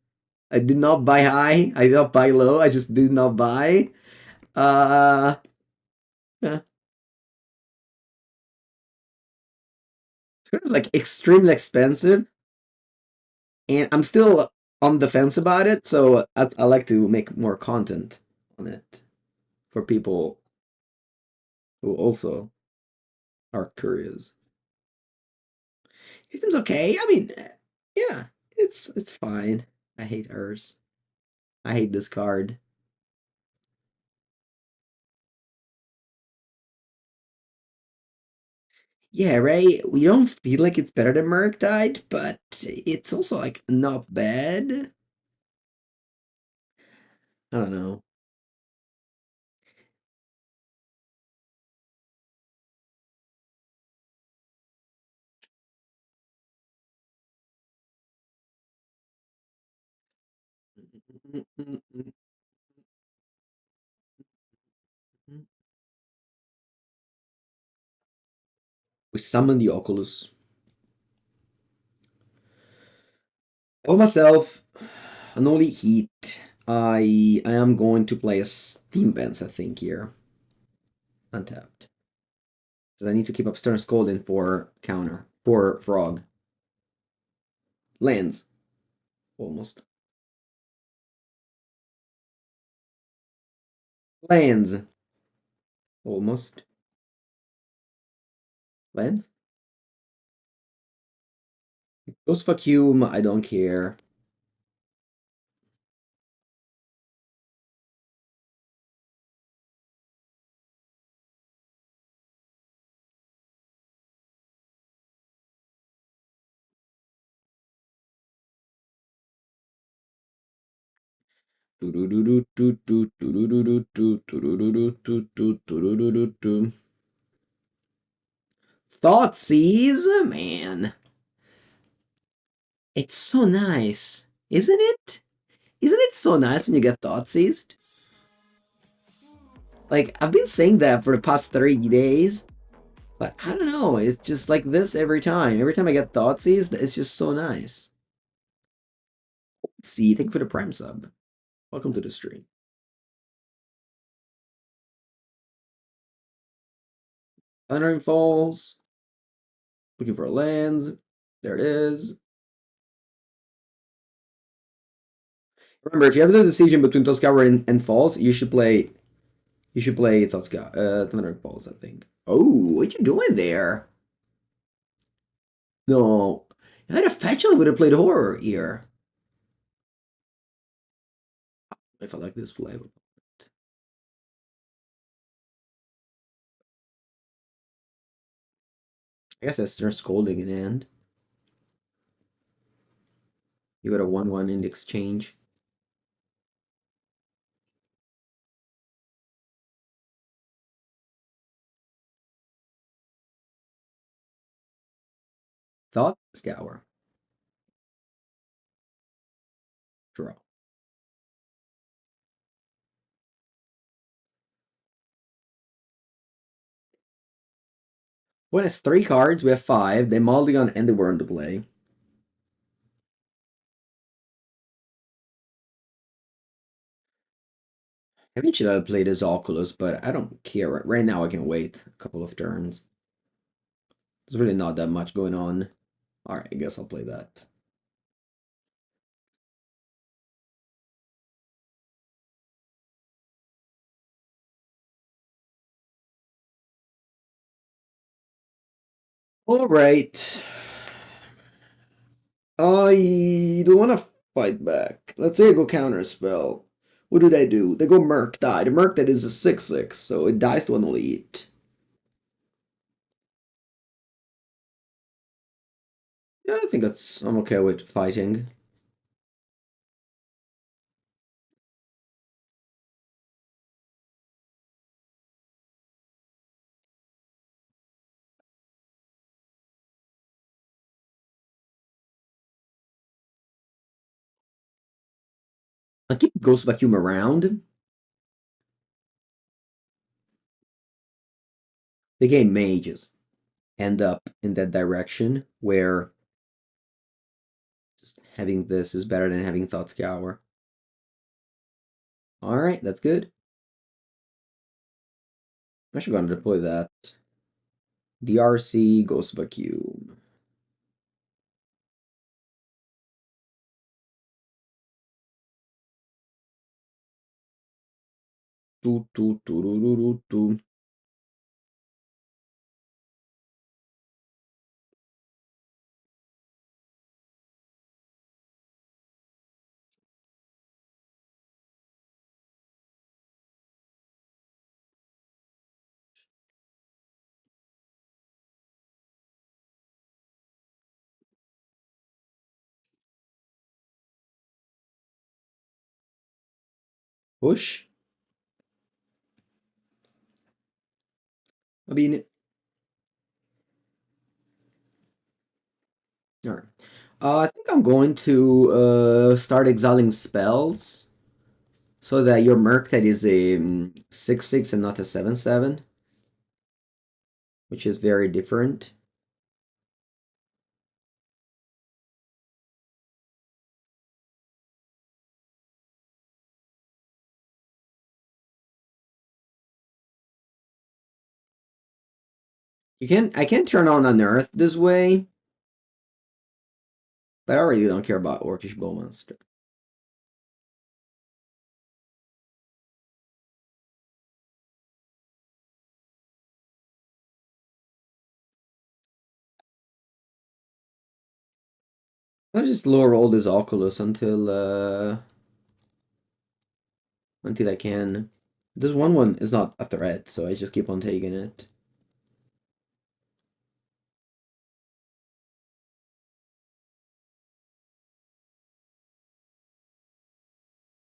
I did not buy high. I did not buy low. I just did not buy. Uh, yeah. It's like extremely expensive, and I'm still on the fence about it. So I like to make more content on it for people who also are curious. He seems okay. I mean, yeah, it's fine. I hate hers. I hate this card. Yeah, right. We don't feel like it's better than Murktide, but it's also like not bad. I don't know. We summon the Oculus. For myself, an only heat. I am going to play a Steam Vents, I think, here. Untapped. Because I need to keep up Stern Scolding for counter. For Frog. Lands. Almost. Lands. Almost. Lands? Ghost Vacuum, I don't care. Thoughtseize? Man. It's so nice. Isn't it? Isn't it so nice when you get Thoughtseized? Like, I've been saying that for the past 30 days, but I don't know. It's just like this every time. Every time I get Thoughtseized, it's just so nice. See, thank you for the Prime sub. Welcome to the stream. Thundering Falls. Looking for lands. There it is. Remember, if you have the decision between Toscawa and Falls, you should play Tosca, Thundering Falls, I think. Oh, what you doing there? No. I'd have actually would have played horror here. If I like this play. I guess that's Stern Scolding in hand. You got a 1-1 in exchange. Thought Scour. Draw. When it's 3 cards, we have 5. They mulligan and they were into play. Eventually I'll play this Oculus, but I don't care. Right now I can wait a couple of turns. There's really not that much going on. Alright, I guess I'll play that. Alright. I don't want to fight back. Let's say I go counter spell. What do they do? They go Murktide. Murktide is a 6/6, so it dies to an elite. Yeah, I think I'm okay with fighting. I keep Ghost Vacuum around. The game may just end up in that direction where just having this is better than having Thought Scour. Alright, that's good. I should go and deploy that. DRC Ghost Vacuum. Do, do, do, do, do, do, do. Push. I mean, alright. I think I'm going to start exiling spells so that your Murktide is a 6/6 and not a 7/7, which is very different. I can turn on Unearth this way, but I really don't care about Orcish Bowmaster. I'll just lower all this Oculus until I can. This one is not a threat, so I just keep on taking it.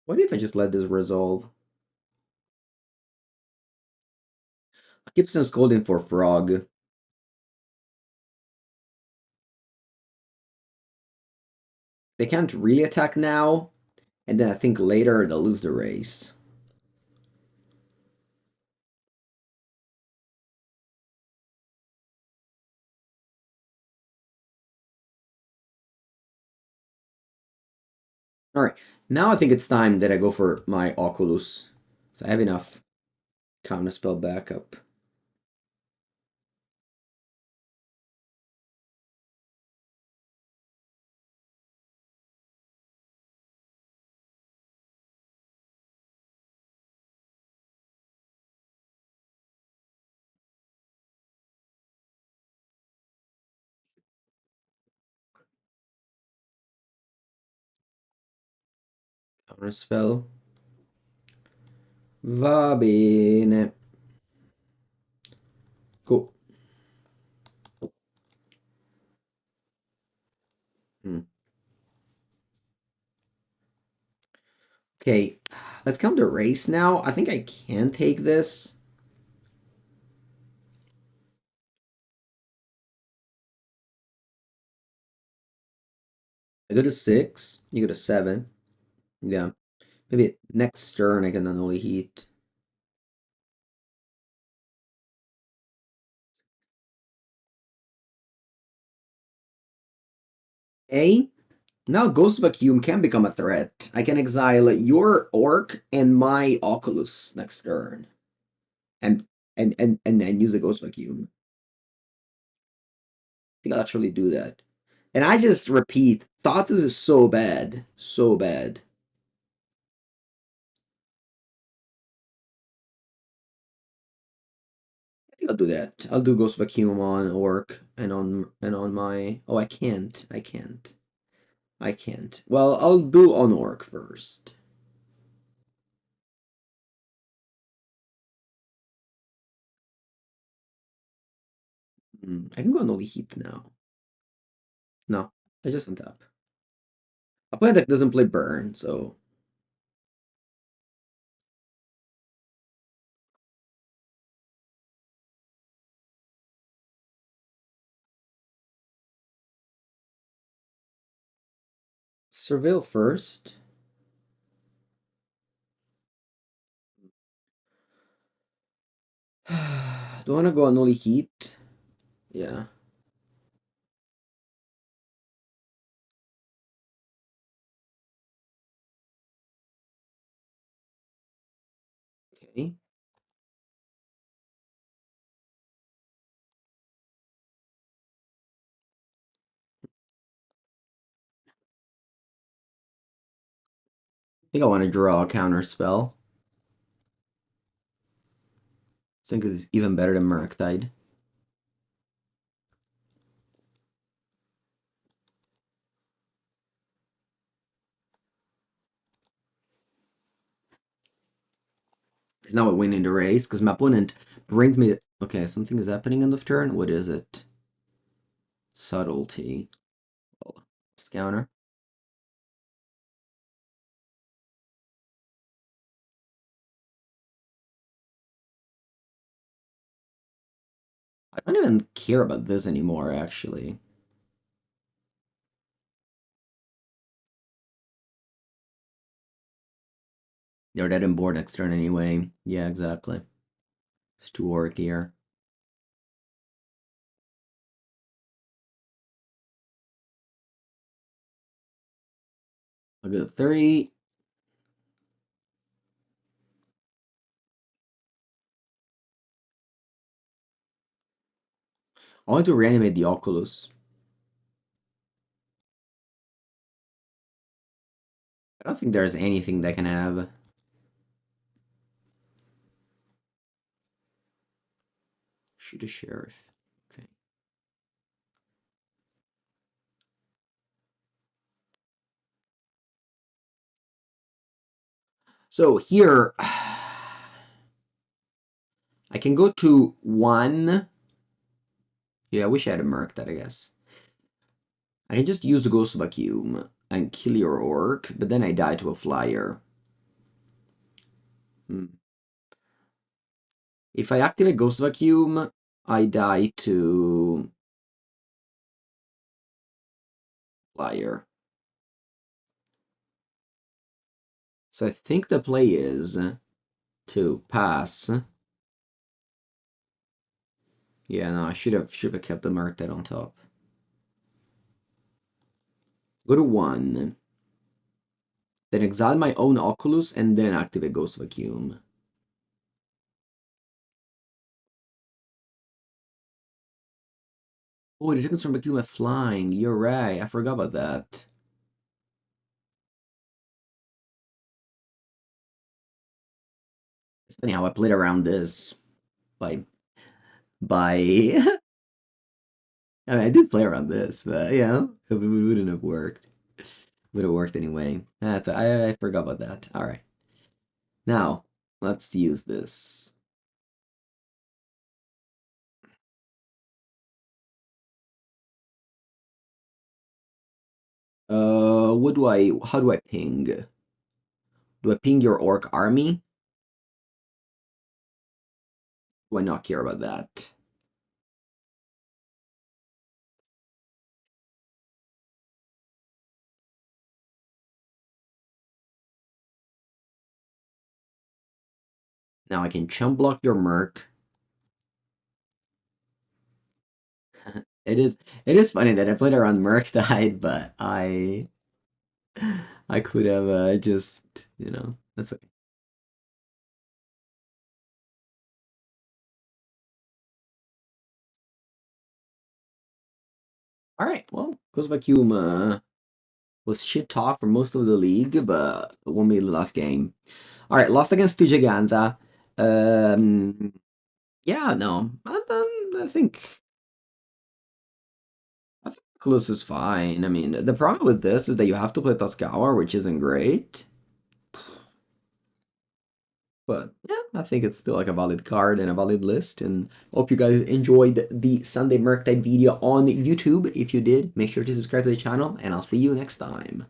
What if I just let this resolve? Gibson scolding for frog. They can't really attack now, and then I think later they'll lose the race. Alright, now I think it's time that I go for my Oculus. So I have enough counterspell backup. Counterspell. Va bene. Go. Hmm. Okay, let's count the race now. I think I can take this. I go to 6, you go to 7. Yeah. Maybe next turn I can only heat. A. Now Ghost Vacuum can become a threat. I can exile your Orc and my Oculus next turn. And then use a Ghost Vacuum. I think I'll actually do that. And I just repeat, Thoughts is so bad. So bad. I think I'll do that. I'll do Ghost Vacuum on Orc and on my I can't. I can't. Well, I'll do on Orc first. I can go on only heat now. No, I just untap. A player that doesn't play burn, so surveil first. Do I want to go on only heat? Yeah. Okay. I think I want to draw a counter spell. I think it's even better than Murktide. It's not winning the race because my opponent brings me. Okay, something is happening end of turn. What is it? Subtlety. Oh, counter. I don't even care about this anymore, actually. They're dead and board next turn anyway. Yeah, exactly. It's too work here. I'll go 3. I want to reanimate the Oculus. I don't think there's anything that can have. Shoot a sheriff. Okay. So here, I can go to 1. Yeah, I wish I had a Murktide, I guess. I can just use the Ghost Vacuum and kill your Orc, but then I die to a flyer. If I activate Ghost Vacuum, I die to flyer. So I think the play is to pass. Yeah, no, I should have kept the Murktide on top. Go to 1. Then exile my own Oculus and then activate Ghost Vacuum. Oh, the tokens from Vacuum are flying. You're right. I forgot about that. It's funny how I played around this by I mean, I did play around this, but yeah, it wouldn't have worked. Would have worked anyway. I forgot about that. All right. Now, let's use this. How do I ping? Do I ping your orc army? Do I not care about that? Now I can chump block your merc. It is funny that I played around Murktide, but I could have just, that's okay. All right, well, Ghost Vacuum was shit talk for most of the league, but won me the last game. All right, lost against 2 Giganta. Yeah, no, I think Oculus is fine. I mean, the problem with this is that you have to play Toskawa, which isn't great. But yeah, I think it's still like a valid card and a valid list. And hope you guys enjoyed the Sunday Murktide video on YouTube. If you did, make sure to subscribe to the channel, and I'll see you next time.